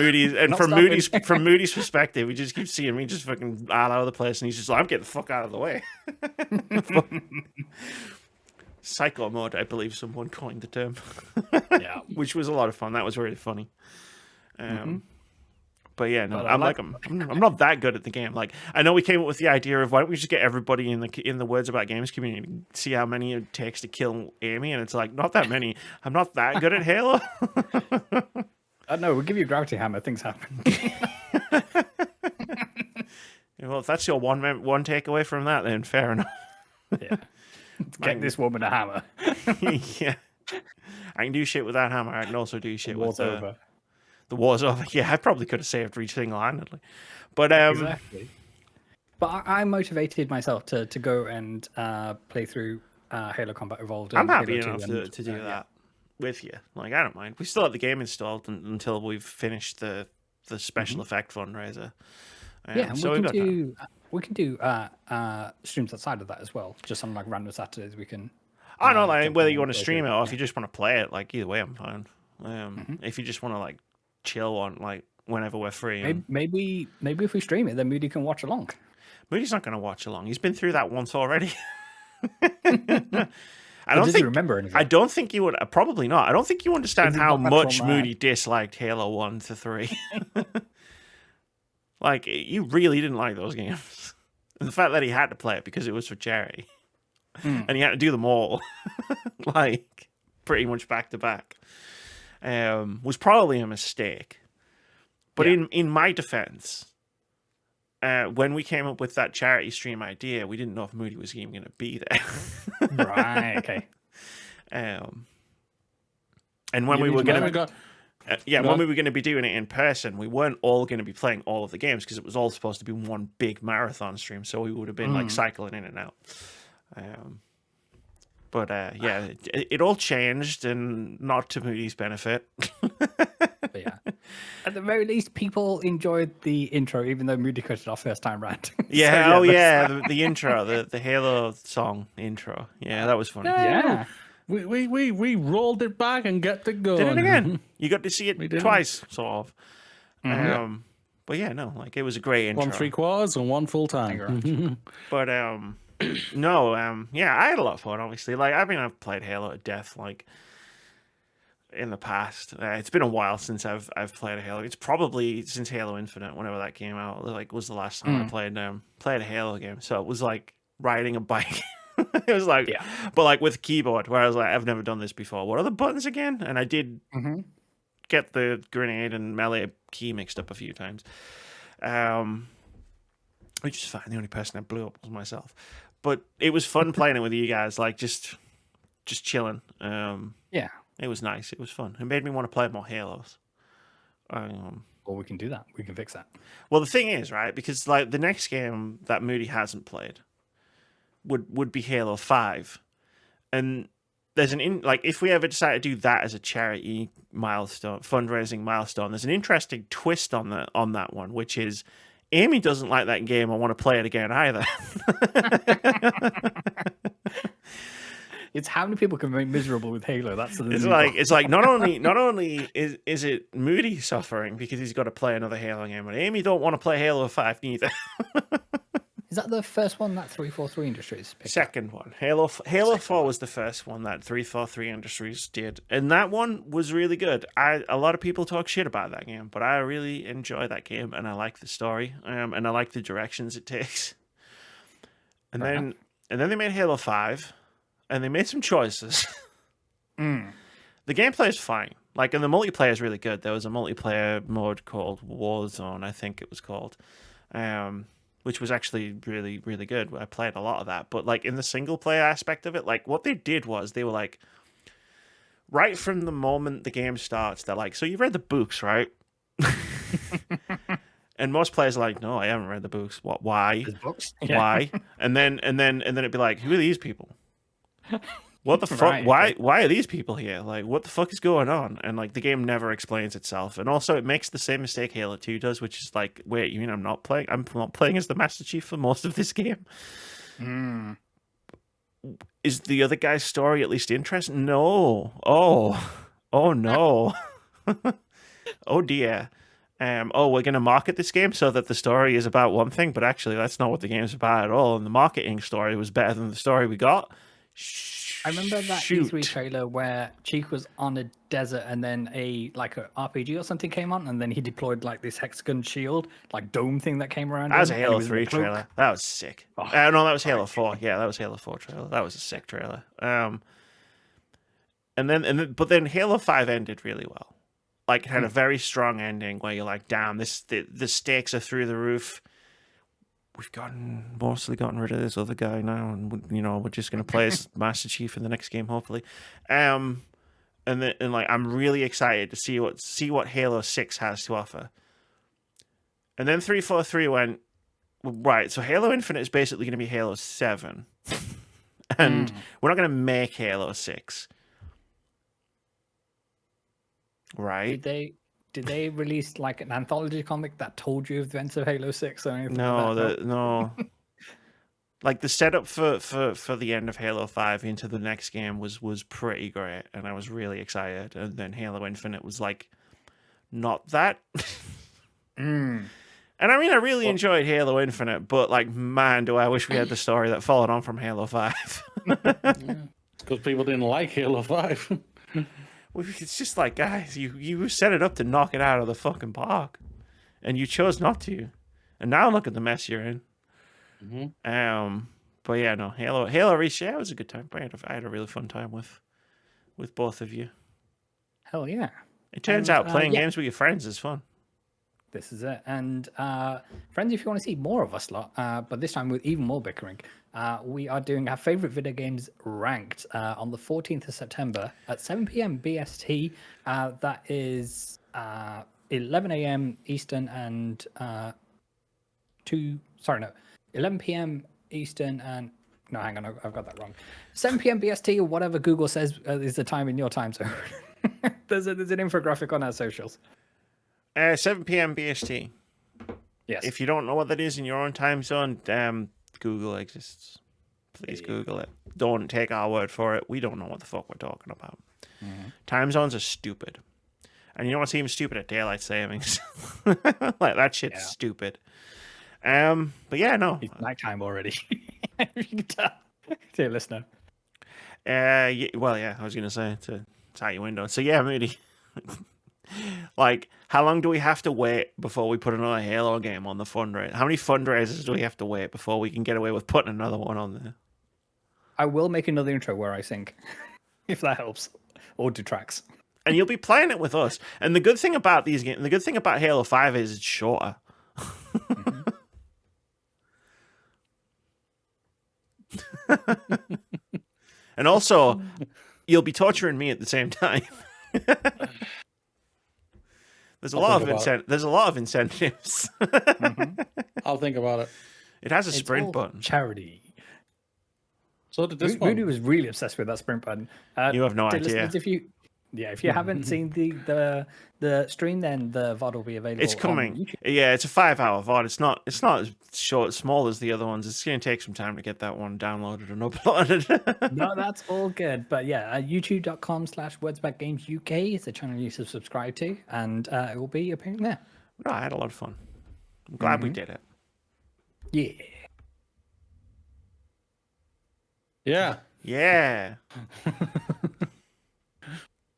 from Moody's perspective, we just keep seeing me just fucking all over the place, and he's just like, I'm getting the fuck out of the way. Psycho mode, I believe someone coined the term. Yeah, which was a lot of fun. That was really funny. But yeah, no, I'm not that good at the game. I know we came up with the idea of why don't we just get everybody in the Words About Games community to see how many it takes to kill Amy, and it's not that many. I'm not that good at Halo. No, we'll give you a gravity hammer. Things happen. Well, if that's your one takeaway from that, then fair enough. Yeah. Get this woman a hammer. Yeah. I can do shit with that hammer. I can also do shit with over. The war's over. Yeah, I probably could have saved Reach single-handedly. But Exactly. But I motivated myself to go and play through Halo Combat Evolved. I'm happy Halo enough 2 to do that with you. Like, I don't mind. We still have the game installed until we've finished the special effect fundraiser. Yeah, and so we can do streams outside of that as well. Just on like random Saturdays, we can. I don't know, like, jump whether in you and want to play stream through it or if you just want to play it. Like, either way, I'm fine. Mm-hmm. If you just want to like chill on like whenever we're free. Maybe if we stream it, then Moody can watch along. Moody's not going to watch along. He's been through that once already. I don't think you remember anything. I don't think you would. Probably not. I don't think you understand Is he how not that much traumatic? Moody disliked Halo 1 to 3. Like, you really didn't like those games. And the fact that he had to play it because it was for charity, and he had to do them all, like pretty much back to back, was probably a mistake. But in my defense, when we came up with that charity stream idea, we didn't know if Moody was even going to be there. Right. Okay. And when we were going to, when we were going to be doing it in person, we weren't all going to be playing all of the games because it was all supposed to be one big marathon stream. So we would have been like cycling in and out. But it all changed, and not to Moody's benefit. But yeah, at the very least, people enjoyed the intro, even though Moody cut it off first time round. Yeah, the intro, the Halo song intro. Yeah, that was funny. Yeah. We rolled it back and get it going. Did it again. You got to see it did. twice, sort of. But yeah, no, like it was a great intro. 1 3/4 and 1 full time. But no, I had a lot of fun. Obviously, like I've played Halo to death, like in the past. It's been a while since I've played a Halo. It's probably since Halo Infinite, whenever that came out. Like was the last time I played a Halo game. So it was like riding a bike. It was like, but like with keyboard, where I was like, I've never done this before. What are the buttons again? And I did get the grenade and melee key mixed up a few times. Which is fine. The only person that blew up was myself. But it was fun playing it with you guys, like just chilling. Yeah. It was nice. It was fun. It made me want to play more Halos. Well, we can do that. We can fix that. Well, the thing is, right, because like the next game that Moody hasn't played would be Halo 5. And there's if we ever decide to do that as a charity milestone, fundraising milestone, there's an interesting twist on that one, which is Amy doesn't like that game or want to play it again either. It's how many people can be miserable with Halo. That's the it's like not only is it Moody suffering because he's got to play another Halo game, but Amy don't want to play Halo 5 neither. Is that the first one that 343 Industries picked Second one. Halo 4 was the first one that 343 Industries did. And that one was really good. A lot of people talk shit about that game, but I really enjoy that game, and I like the story, and I like the directions it takes. And then they made Halo 5, and they made some choices. The gameplay is fine. Like, and the multiplayer is really good. There was a multiplayer mode called Warzone, I think it was called. Which was actually really, really good. I played a lot of that. But like in the single player aspect of it, like what they did was they were like, right from the moment the game starts, they're like, so you've read the books, right? And most players are like, no, I haven't read the books. What? Why? Books? Why? And then it'd be like, who are these people? What the fuck? Right, Why are these people here? Like, what the fuck is going on? And like, the game never explains itself. And also, it makes the same mistake Halo 2 does, which is like, wait, you mean I'm not playing as the Master Chief for most of this game? Is the other guy's story at least interesting? No. Oh no. Oh dear. We're going to market this game so that the story is about one thing, but actually, that's not what the game's about at all. And the marketing story was better than the story we got. I remember that E3 trailer where Cheek was on a desert and then a RPG or something came on, and then he deployed like this hexagon shield, like dome thing that came around. That was a Halo 3 trailer. That was sick. No, that was Halo 4. Yeah, that was Halo 4 trailer. That was a sick trailer. But then Halo 5 ended really well. Like, it had a very strong ending where you're like, damn, the stakes are through the roof. mostly gotten rid of this other guy now, and we're just gonna play as Master Chief in the next game, hopefully. And like I'm really excited to see what Halo 6 has to offer. And then 343 went, right, so Halo Infinite is basically gonna be Halo 7. And we're not gonna make Halo 6. Right? Did they release like an anthology comic that told you events of Halo 6 or anything? No. Like the setup for the end of Halo 5 into the next game was pretty great, and I was really excited. And then Halo Infinite was like not that. And I mean, I really enjoyed Halo Infinite, but like, man, do I wish we had the story that followed on from Halo 5. Because people didn't like Halo 5. It's just like, guys, you set it up to knock it out of the fucking park, and you chose not to. And now look at the mess you're in. But yeah, no, Halo Reach, yeah, it was a good time. I had a really fun time with both of you. Hell yeah! It turns out playing games with your friends is fun. This is it. And friends, if you want to see more of us lot, but this time with even more bickering, we are doing our favorite video games ranked on the 14th of September at 7 p.m. BST. That is 11 a.m. Eastern and 11 p.m. Eastern and no, hang on, I've got that wrong. 7 p.m. BST or whatever Google says is the time in your time zone. There's an infographic on our socials. 7 p.m. BST. Yes. If you don't know what that is in your own time zone, Google exists. Please Google it. Don't take our word for it. We don't know what the fuck we're talking about. Time zones are stupid. And you know what's even stupid at daylight savings? Like, that shit's stupid. But yeah, no. It's nighttime already. You can tell. Dear listener. I was going to say, it's out your window. So yeah, Moody. Like, how long do we have to wait before we put another Halo game on the fundraiser? How many fundraisers do we have to wait before we can get away with putting another one on there? I will make another intro where I sing, if that helps, or detracts. And you'll be playing it with us. And the good thing about these games, the good thing about Halo 5 is it's shorter. And also, you'll be torturing me at the same time. There's a lot of incentives. I'll think about it. It has a sprint button. Charity. So did this one. Moody was really obsessed with that sprint button. You have no idea. If you haven't seen the stream, then the VOD will be available. It's coming. On YouTube. Yeah, it's a 5-hour VOD. It's not as small as the other ones. It's going to take some time to get that one downloaded and uploaded. No, that's all good. But yeah, youtube.com/wordsbackgamesuk is the channel you should subscribe to, and it will be appearing there. No, I had a lot of fun. I'm glad we did it. Yeah. Yeah. Yeah.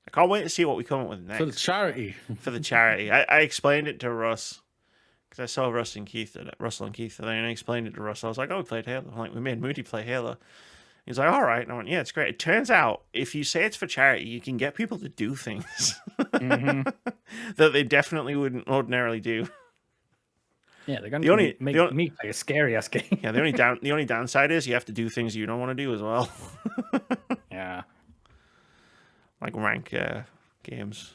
I can't wait to see what we come up with next. For the charity. For the charity. I explained it to Russ because I saw Russell and Keith today, and I explained it to Russ. I was like, "Oh, we played Halo." I'm like, we made Moody play Halo. He's like, "All right." And I went, "Yeah, it's great." It turns out if you say it's for charity, you can get people to do things that they definitely wouldn't ordinarily do. Yeah, they're going to make me play a scary ass game. Yeah, the only downside is you have to do things you don't want to do as well. Yeah. Like rank games.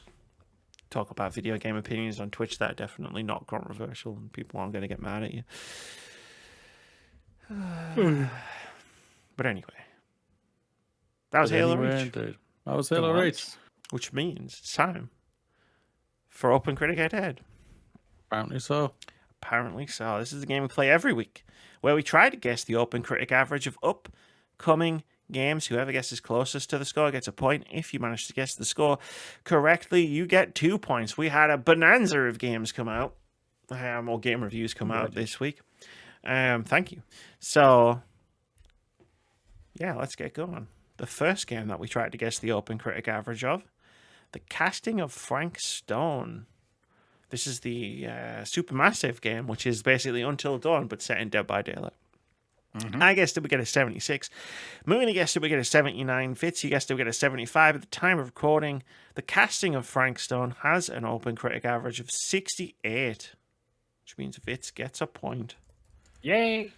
Talk about video game opinions on Twitch. That are definitely not controversial, and people aren't going to get mad at you. But anyway, that was Halo Reach. That was Halo Reach. Which means it's time for OpenCritic Head-To-Head. Apparently so. Apparently so. This is the game we play every week, where we try to guess the OpenCritic average of upcoming games. Whoever guesses closest to the score gets a point. If you manage to guess the score correctly, you get 2 points. We had a bonanza of games come out, or game reviews come out this week. Thank you. So, yeah, let's get going. The first game that we tried to guess the OpenCritic average of, The Casting of Frank Stone. This is the Supermassive game, which is basically Until Dawn, but set in Dead by Daylight. I guessed that we get a 76. Mooney guessed that we get a 79. Vitz, you guessed that we get a 75. At the time of recording, The Casting of Frank Stone has an OpenCritic average of 68, which means Vitz gets a point. Yay!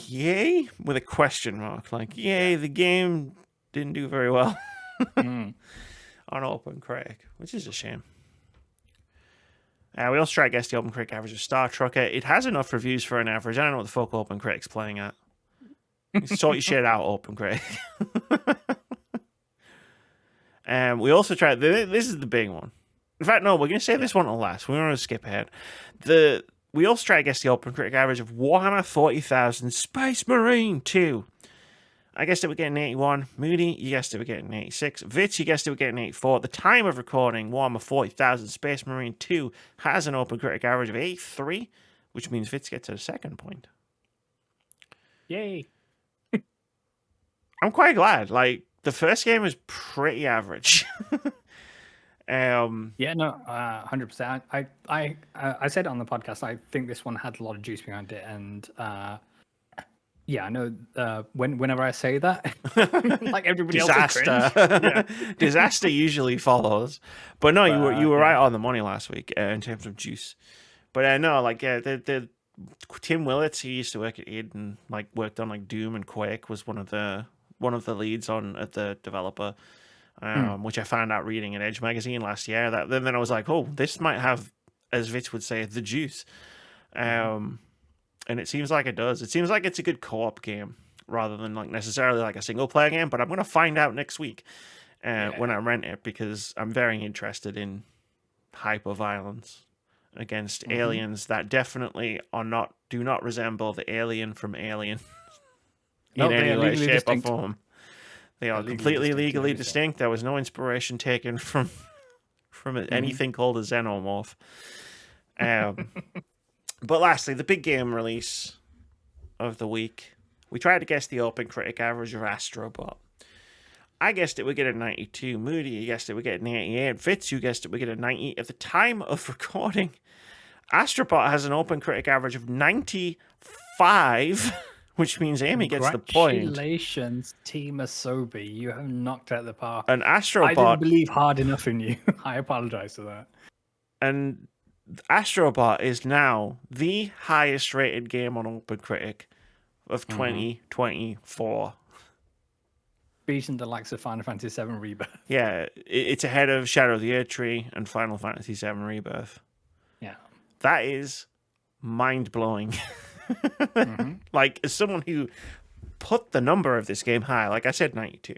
Yay? With a question mark. Like, yay, the game didn't do very well on OpenCritic, which is a shame. We also try to guess the OpenCritic average of Star Trucker. It has enough reviews for an average. I don't know what the fuck OpenCritic's playing at. Sort your shit out, OpenCritic. We also tried... This is the big one. In fact, no, we're going to save this one to last. We're going to skip ahead. We also try to guess the OpenCritic average of Warhammer 40,000 Space Marine 2. I guessed it would get an 81. Moody, you guessed it would get an 86. Vitz, you guessed it would get an 84. At the time of recording, Warhammer 40,000 Space Marine 2 has an OpenCritic average of 83, which means Vitz gets a second point. Yay! I'm quite glad. Like, the first game was pretty average. Yeah, no, 100%. I said it on the podcast. I think this one had a lot of juice behind it, and yeah, I know. Whenever I say that, like everybody else, yeah. Disaster usually follows. But no, you were right on the money last week in terms of juice. But no, like the Tim Willits, he used to work at id and like worked on like Doom and Quake, was one of the leads on at the developer. Which I found out reading in Edge magazine last year. Then I was like, oh, this might have, as Vitz would say, the juice. And it seems like it does. It seems like it's a good co-op game rather than like necessarily like a single player game. But I'm going to find out next week when I rent it, because I'm very interested in hyper violence against aliens that definitely do not resemble the alien from Alien in any way, shape, or form. They are completely legally distinct. There was no inspiration taken from anything called a xenomorph. But lastly, the big game release of the week. We tried to guess the OpenCritic average of Astrobot. I guessed it would get a 92. Moody, you guessed it would get an 88. Vitz, you guessed it would get a 90. At the time of recording, Astrobot has an OpenCritic average of 95. Which means Amy gets the point. Congratulations, Team Asobi. You have knocked out the park. And Astrobot... I didn't believe hard enough in you. I apologize for that. And Astrobot is now the highest rated game on OpenCritic of 2024. Beating the likes of Final Fantasy VII Rebirth. Yeah, it's ahead of Shadow of the Erdtree and Final Fantasy VII Rebirth. Yeah. That is mind-blowing. Like, as someone who put the number of this game high, like I said, 92,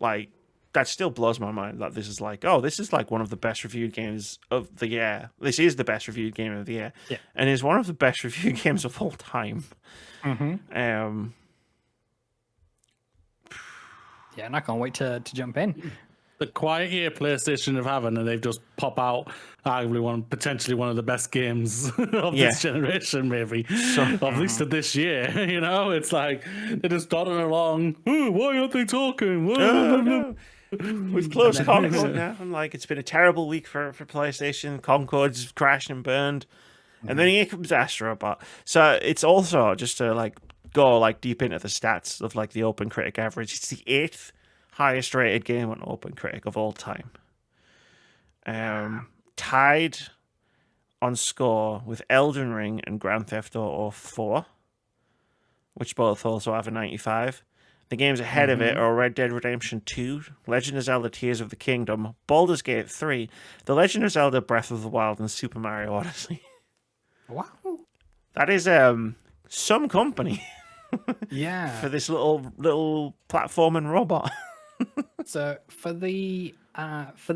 like that still blows my mind that this is like, oh, this is like one of the best reviewed games of the year. This is the best reviewed game of the year, and is one of the best reviewed games of all time. Yeah, and I can't wait to jump in. The quiet year PlayStation have having, and they've just pop out arguably potentially one of the best games of this generation, maybe, at least of this year. You know, it's like they're just dotting along. Oh, why aren't they talking? No. We've closed Concord now. I'm like, it's been a terrible week for PlayStation. Concord's crashed and burned, and then here comes Astrobot. So it's also just to like go like deep into the stats of like the OpenCritic average. It's the 8th highest rated game on OpenCritic of all time. Tied on score with Elden Ring and Grand Theft Auto 4, which both also have a 95. The games ahead of it are Red Dead Redemption 2, Legend of Zelda Tears of the Kingdom, Baldur's Gate 3, The Legend of Zelda Breath of the Wild, and Super Mario Odyssey. Wow. That is some company. Yeah. For this little platforming robot. So for the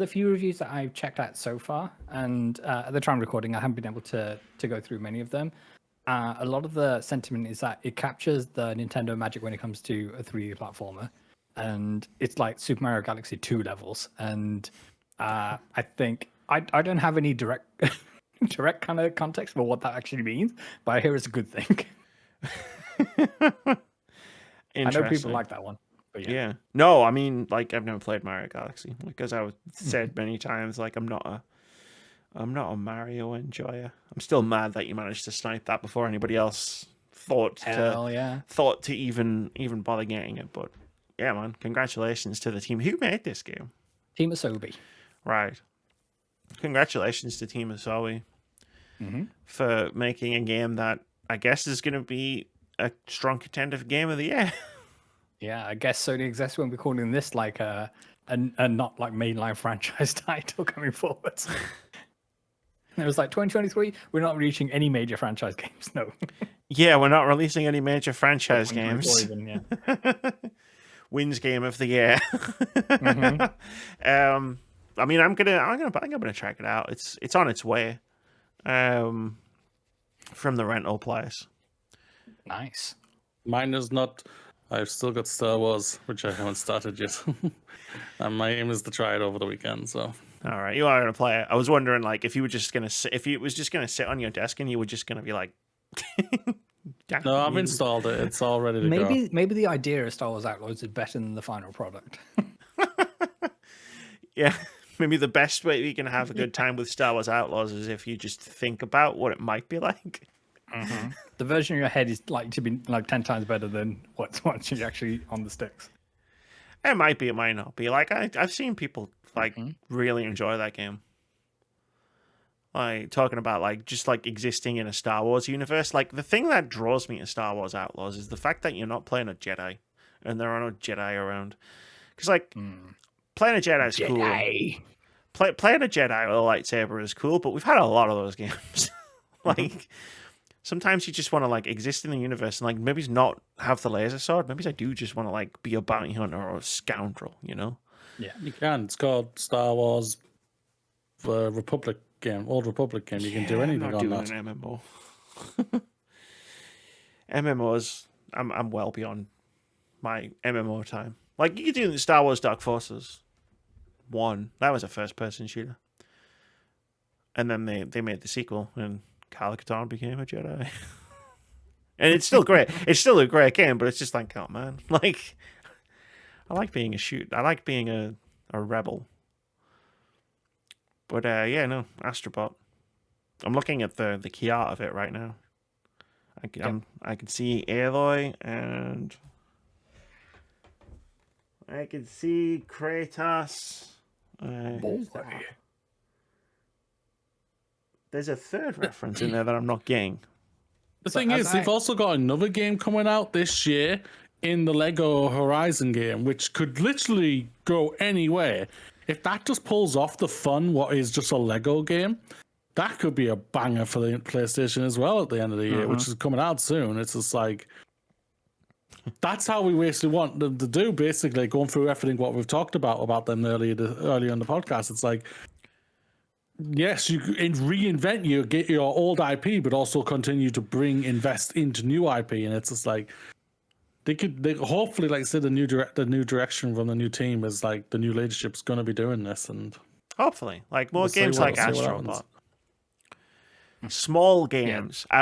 few reviews that I've checked out so far, and at the time of recording, I haven't been able to go through many of them. A lot of the sentiment is that it captures the Nintendo magic when it comes to a 3D platformer, and it's like Super Mario Galaxy 2 levels. And I think I don't have any direct kind of context for what that actually means, but I hear it's a good thing. I know people like that one. But yeah. No, I mean, like, I've never played Mario Galaxy. Like, as I said many times, like, I'm not a Mario enjoyer. I'm still mad that you managed to snipe that before anybody else thought to even bother getting it. But yeah, man, congratulations to the team. Who made this game? Team Asobi. Right. Congratulations to Team Asobi. for making a game that I guess is going to be a strong contender for Game of the Year. Yeah, I guess Sony execs won't be calling this like a not like mainline franchise title coming forward. It was like 2023. We're not reaching any major franchise games. No. Yeah, we're not releasing any major franchise games. Even, yeah. Wins Game of the Year. I mean, I'm gonna check it out. It's on its way, from the rental place. Nice. Mine is not. I've still got Star Wars, which I haven't started yet. And my aim is to try it over the weekend. So. All right, you are gonna play it. I was wondering, like, if you were just gonna if it was just gonna sit on your desk and you were just gonna be like. No, I've installed it. It's all ready to go. Maybe the idea of Star Wars Outlaws is better than the final product. Yeah, maybe the best way you can have a good time with Star Wars Outlaws is if you just think about what it might be like. The version in your head is like to be like 10 times better than what's actually on the sticks. It might be, it might not be. Like I've seen people like really enjoy that game. Like talking about like just like existing in a Star Wars universe. Like the thing that draws me to Star Wars Outlaws is the fact that you're not playing a Jedi and there are no Jedi around. Because like playing a Jedi is cool. Playing a Jedi with a lightsaber is cool, but we've had a lot of those games. Like sometimes you just want to like exist in the universe and like maybe not have the laser sword. Maybe I do just want to like be a bounty hunter or a scoundrel, you know? Yeah, you can. It's called Star Wars Republic game, Old Republic game. You can do anything on that. An MMO. MMOs, I'm well beyond my MMO time. Like you could do the Star Wars Dark Forces 1. That was a first-person shooter, and then they made the sequel, and Kyle Katarn became a Jedi. And it's still great. It's still a great game, but it's just like, oh man, like I like being I like being a rebel. But yeah, no, Astrobot. I'm looking at the key art of it right now. I can see Aloy and I can see Kratos. There's a third reference in there that I'm not getting. The thing is, they've also got another game coming out this year in the Lego Horizon game, which could literally go anywhere. If that just pulls off the fun, what is just a Lego game, that could be a banger for the PlayStation as well at the end of the year, which is coming out soon. It's just like, that's how we basically want them to do, basically, going through everything what we've talked about them earlier on the podcast. It's like, yes, you can reinvent your old IP, but also continue to invest into new IP. And it's just like, they hopefully, like I said, the new direction from the new team is like the new leadership's going to be doing this, and hopefully, like more games like Astrobot, small games. Yeah.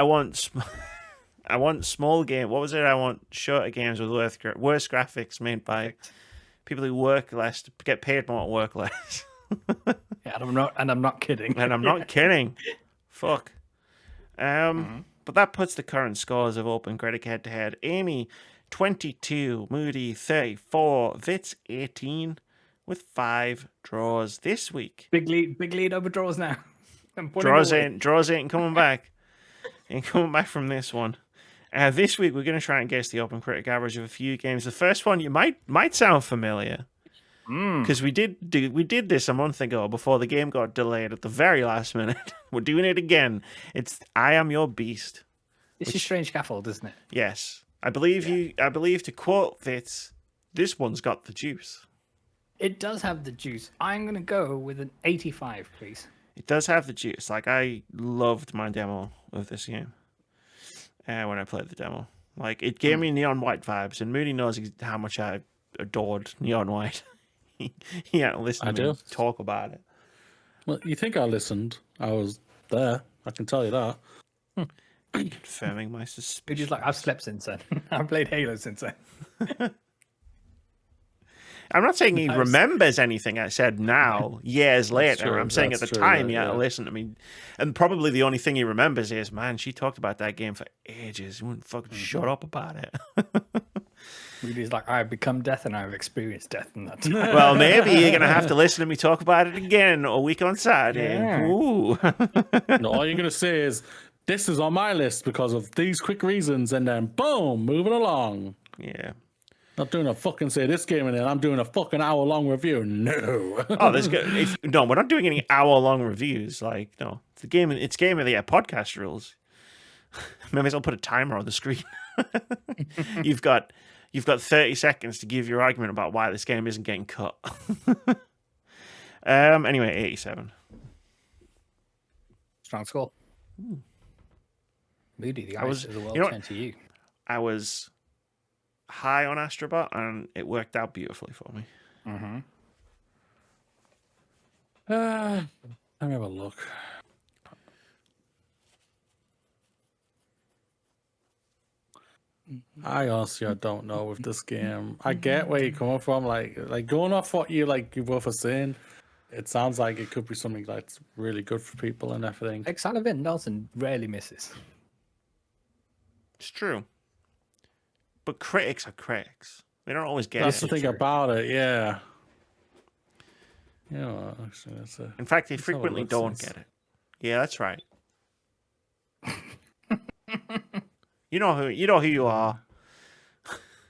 I want small game. What was it? I want shorter games with worse graphics made by people who work less to get paid more, work less. Yeah, and I'm not kidding. And I'm not kidding. Fuck. But that puts the current scores of OpenCritic Head-To-Head. Amy 22, Moody 34, Vitz 18, with 5 draws this week. Big lead over draws now. Draws ain't coming back. Ain't coming back from this one. This week we're going to try and guess the OpenCritic average of a few games. The first one you might sound familiar, because we did this a month ago before the game got delayed at the very last minute. We're doing it again. It's I Am Your Beast. This is Strange Scaffold, isn't it? Yes. I believe to quote Vitz, this one's got the juice. It does have the juice. I'm going to go with an 85, please. It does have the juice. Like, I loved my demo of this game when I played the demo. Like, it gave me Neon White vibes, and Moody knows how much I adored Neon White. He had to listen to me talk about it. Well, you think I listened? I was there. I can tell you that. Confirming my suspicion. Moody's like, I've slept since then. I've played Halo since then. I'm not saying he remembers anything I said now, years later. True, I'm saying at the time he had to listen to me. And probably the only thing he remembers is, man, she talked about that game for ages. He wouldn't fucking shut up about it. Moody's like, I've become death and I've experienced death in that time. Well, maybe you're going to have to listen to me talk about it again a week on Saturday. Yeah. Ooh. No, all you're gonna say is this is on my list because of these quick reasons, and then boom, moving along. Yeah. Not doing a fucking say this game and then I'm doing a fucking hour-long review. No. Oh, there's good. No, we're not doing any hour-long reviews. Like, no, it's game of the year podcast rules. Maybe I'll put a timer on the screen. You've got 30 seconds to give your argument about why this game isn't getting cut. Anyway, 87. Strong score. Moody, the eyes of the world turn to you. I was high on Astrobot, and it worked out beautifully for me. Mm-hmm. Let me have a look. I honestly don't know with this game. I get where you're coming from. Like going off what you both are saying, it sounds like it could be something that's really good for people and everything. Like Sullivan Nelson rarely misses. It's true. But critics are critics. They don't always get That's it. the thing about it, yeah. You know what, actually, In fact, they that's how it frequently looks, don't is- get it. Yeah, that's right. You know who you are.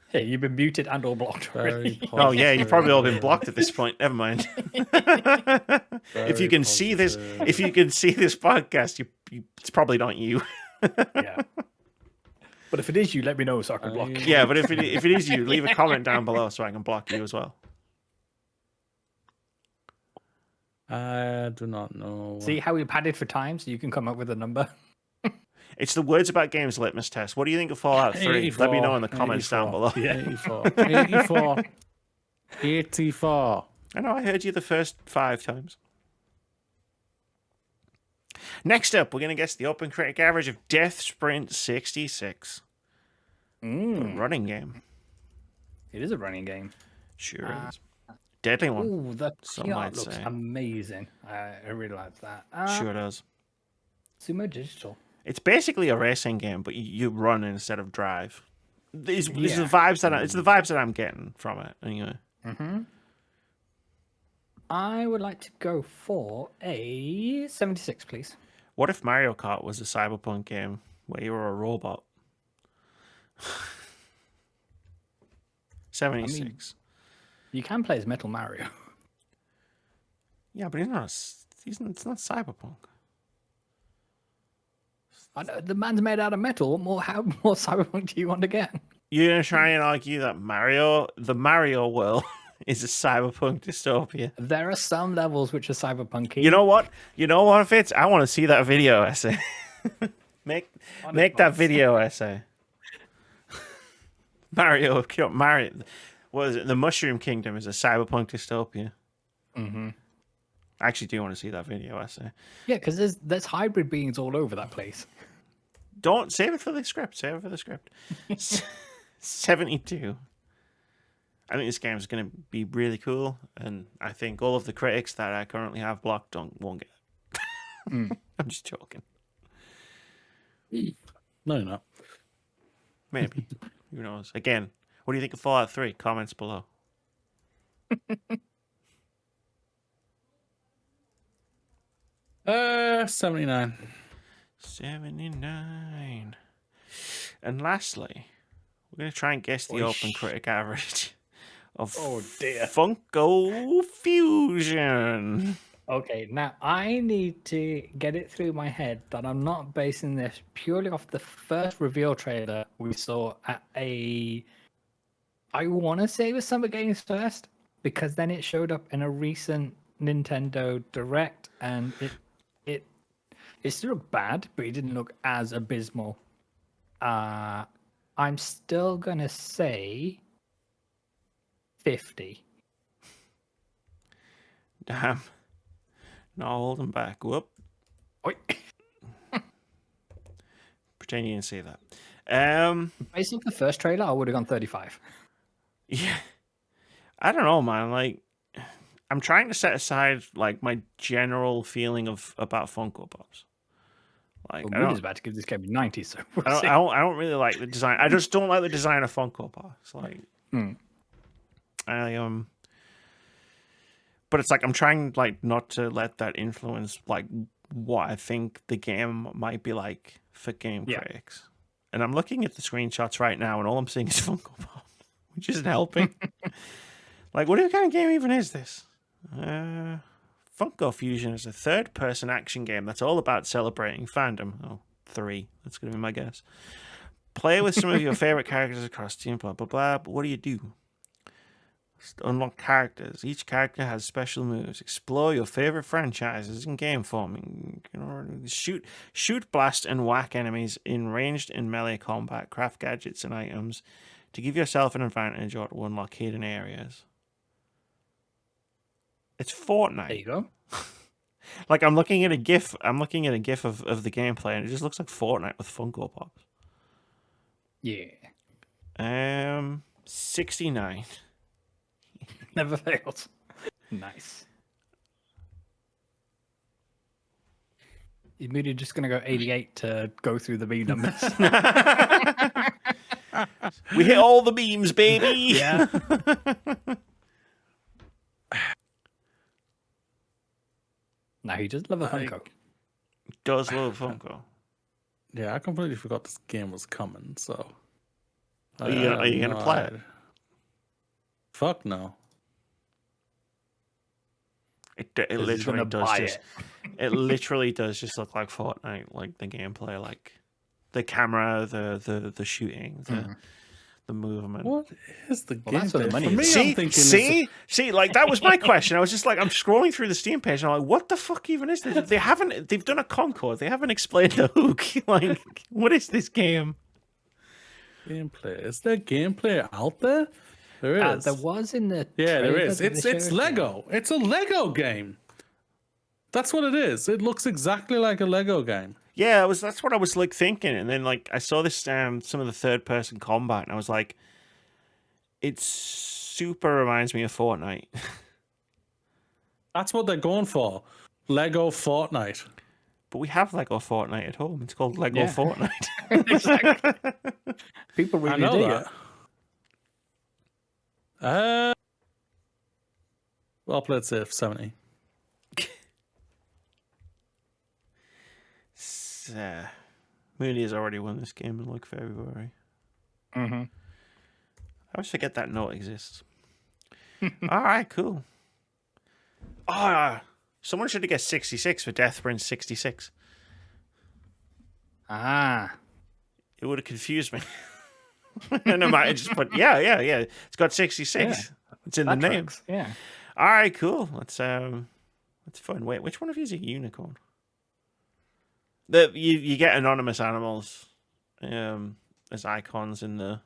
Hey, you've been muted and or blocked already. very Oh yeah, you've probably all been positive. blocked at this point. Never mind. If you Very can see this, positive. if you can see this podcast, it's probably not you. Yeah. But if it is you, let me know so I can block you. Yeah, but if it is you, leave a comment down below so I can block you as well. I do not know. See how we padded for time so you can come up with a number? It's the Words About Games litmus test. What do you think of Fallout 3? Let me know in the comments down below. 84. 84. 84. I know, I heard you the first 5 times. Next up, we're going to guess the OpenCritic average of Death Sprint 66. A running game. It is a running game. Sure is. Deadly one. Ooh, the Some art might looks say. amazing. I really like that. Sure does. Sumo Digital. It's basically a racing game, but you run instead of drive. These are the Yeah. vibes it's the vibes that I'm getting from it. Anyway, I would like to go for a 76, please. what if Mario Kart was a cyberpunk game where you were a robot? 76. You can play as Metal Mario. Yeah, but it's not cyberpunk. I know, the man's made out of metal. How more cyberpunk do you want to get? You're gonna try and argue that the Mario world, is a cyberpunk dystopia. There are some levels which are cyberpunky. You know what, Fitz? I want to see that video essay. make that video essay. Mario. What is it? The Mushroom Kingdom is a cyberpunk dystopia. Mm-hmm. I actually do want to see that video essay. Yeah, because there's hybrid beings all over that place. Don't save it for the script. 72. I think this game is going to be really cool, and I think all of the critics that I currently have blocked won't get it. I'm just joking. No, you're not. Maybe. Who knows? Again, what do you think of Fallout 3? Comments below. Uh, 79. 79. And lastly, we're going to try and guess the OpenCritic average of Funko Fusion. Okay, now I need to get it through my head that I'm not basing this purely off the first reveal trailer we saw at I want to say it was Summer Games First, because then it showed up in a recent Nintendo Direct, and it still looked bad, but it didn't look as abysmal. I'm still gonna say 50. Damn. Not holding back. Whoop. Oi. Pretend you didn't see that. Based on the first trailer, I would have gone 35. Yeah. I don't know, man. Like, I'm trying to set aside, like, my general feeling about Funko Pops. Like, Well, Moody's about to give this game a 90, so we'll I see. don't really like the design. I just don't like the design of Funko Pops. Like, but it's like I'm trying like not to let that influence like what I think the game might be like for game critics. And I'm looking at the screenshots right now, and all I'm seeing is Funko Pop, which isn't helping. Like, what kind of game even is this? Funko Fusion is a third-person action game that's all about celebrating fandom. Oh, 3. That's going to be my guess. Play with some of your favorite characters across team, blah, blah, blah. But what do you do? Unlock characters. Each character has special moves. Explore your favorite franchises in game form. Shoot, blast, and whack enemies in ranged and melee combat. Craft gadgets and items to give yourself an advantage or to unlock hidden areas. It's Fortnite. There you go. Like, I'm looking at a GIF. I'm looking at a GIF of the gameplay, and it just looks like Fortnite with Funko Pops. Yeah. 69. Never fails. Nice. Is Moody just going to go 88 to go through the B numbers? We hit all the beams, baby. Yeah. No, he does love a Funko. Does love Funko. Yeah, I completely forgot this game was coming, so. Are you going to play it? Fuck no. It literally does just. It literally does just look like Fortnite, like the gameplay, like the camera, the shooting, the movement. What is the game? That's where the money For me, is. I'm thinking See, like that was my question. I was just like, I'm scrolling through the Steam page, and I'm like, what the fuck even is this? They've done a Concord. They haven't explained the hook. Like, what is this game? Gameplay. Is there gameplay out there? There is. There was in the there trailer is. that they It's showed. Lego. It's a Lego game. That's what it is. It looks exactly like a Lego game. Yeah, that's what I was like thinking, and then like I saw this some of the third person combat, and I was like, it super reminds me of Fortnite. That's what they're going for. Lego Fortnite. But we have Lego Fortnite at home. It's called Lego Yeah. Fortnite. Exactly. People really I know dig that. Well played, safe 70. Moody has already won this game in like February. Mm-hmm. I always forget that note exists. All right, cool. Someone should have guessed 66 for Death Prince 66. Ah. It would have confused me. And I might have just put, yeah. It's got 66. Yeah, it's in the name. tracks. Yeah. All right, cool. That's fun. Wait, which one of you is a unicorn? You get anonymous animals as icons in the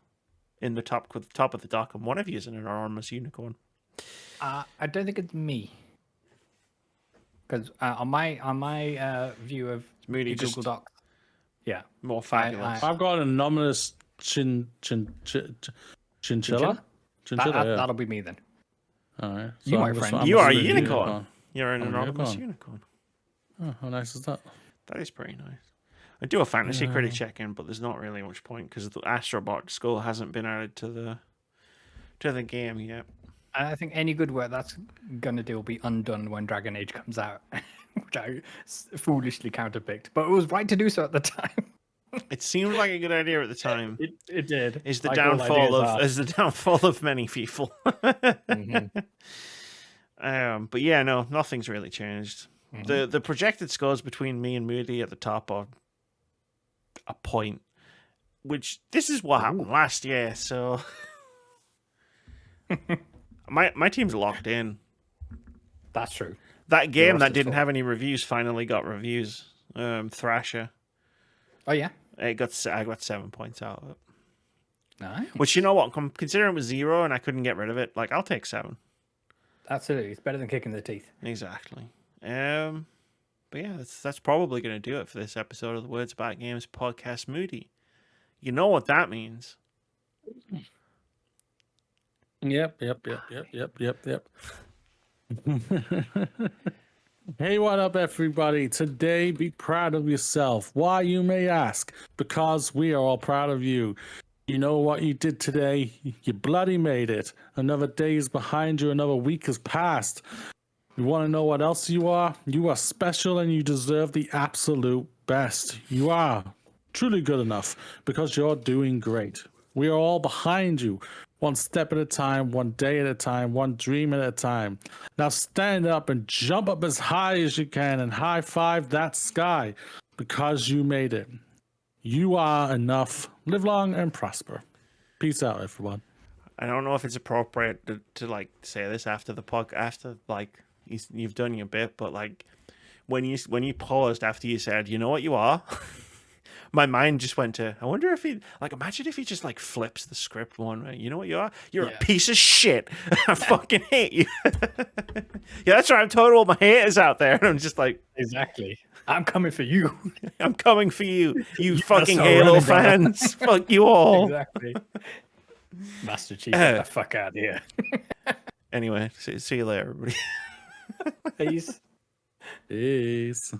top of the dock, and one of you is an anonymous unicorn. I don't think it's me. Because on my view of Moody the just Google Docs, yeah, more fabulous. I've got an anonymous chinchilla. Chinchilla, yeah. that'll be me then. All right. You, my I'm friend. I'm You are a assuming unicorn. You're an I'm a anonymous unicorn. unicorn. Oh, how nice is that? That is pretty nice. I do a fantasy critic check-in, but there's not really much point because the Astrobot skull hasn't been added to the game yet. I think any good work that's going to do will be undone when Dragon Age comes out, which I foolishly counterpicked. But it was right to do so at the time. It seemed like a good idea at the time. It did. Is the Like all downfall of many people. Mm-hmm. But yeah, no, nothing's really changed. Mm-hmm. The projected scores between me and Moody at the top are a point, which this is what happened last year. So my team's locked in. That's true. That game Yours that is didn't full. have any reviews finally got reviews. Thrasher. Oh yeah. I got 7 points out of it. Nice. Which, you know what? Considering it was 0 and I couldn't get rid of it, like, I'll take 7. Absolutely, it's better than kicking the teeth. Exactly. But yeah, that's probably going to do it for this episode of the Words About Games podcast. Moody, you know what that means. Yep. Hey, what up, everybody? Today, be proud of yourself. Why, you may ask? Because we are all proud of you. You know what you did today? You bloody made it. Another day is behind you. Another week has passed. You want to know what else you are? You are special and you deserve the absolute best. You are truly good enough because you're doing great. We are all behind you, one step at a time, one day at a time, one dream at a time. Now stand up and jump up as high as you can and high five that sky because you made it. You are enough. Live long and prosper. Peace out, everyone. I don't know if it's appropriate to like say this after the podcast, after like you've done your bit, but like when you paused after you said, you know what you are, my mind just went to, I wonder if he, like, imagine if he just like flips the script one way. You know what you are? You're a piece of shit. I fucking hate you. Yeah, that's right. I'm total all my haters out there, and I'm just like, Exactly. I'm coming for you. I'm coming for you, you fucking Halo fans. Fuck you all. Exactly. Master Chief, get the fuck out of here. Anyway, see you later, everybody. Peace. Peace.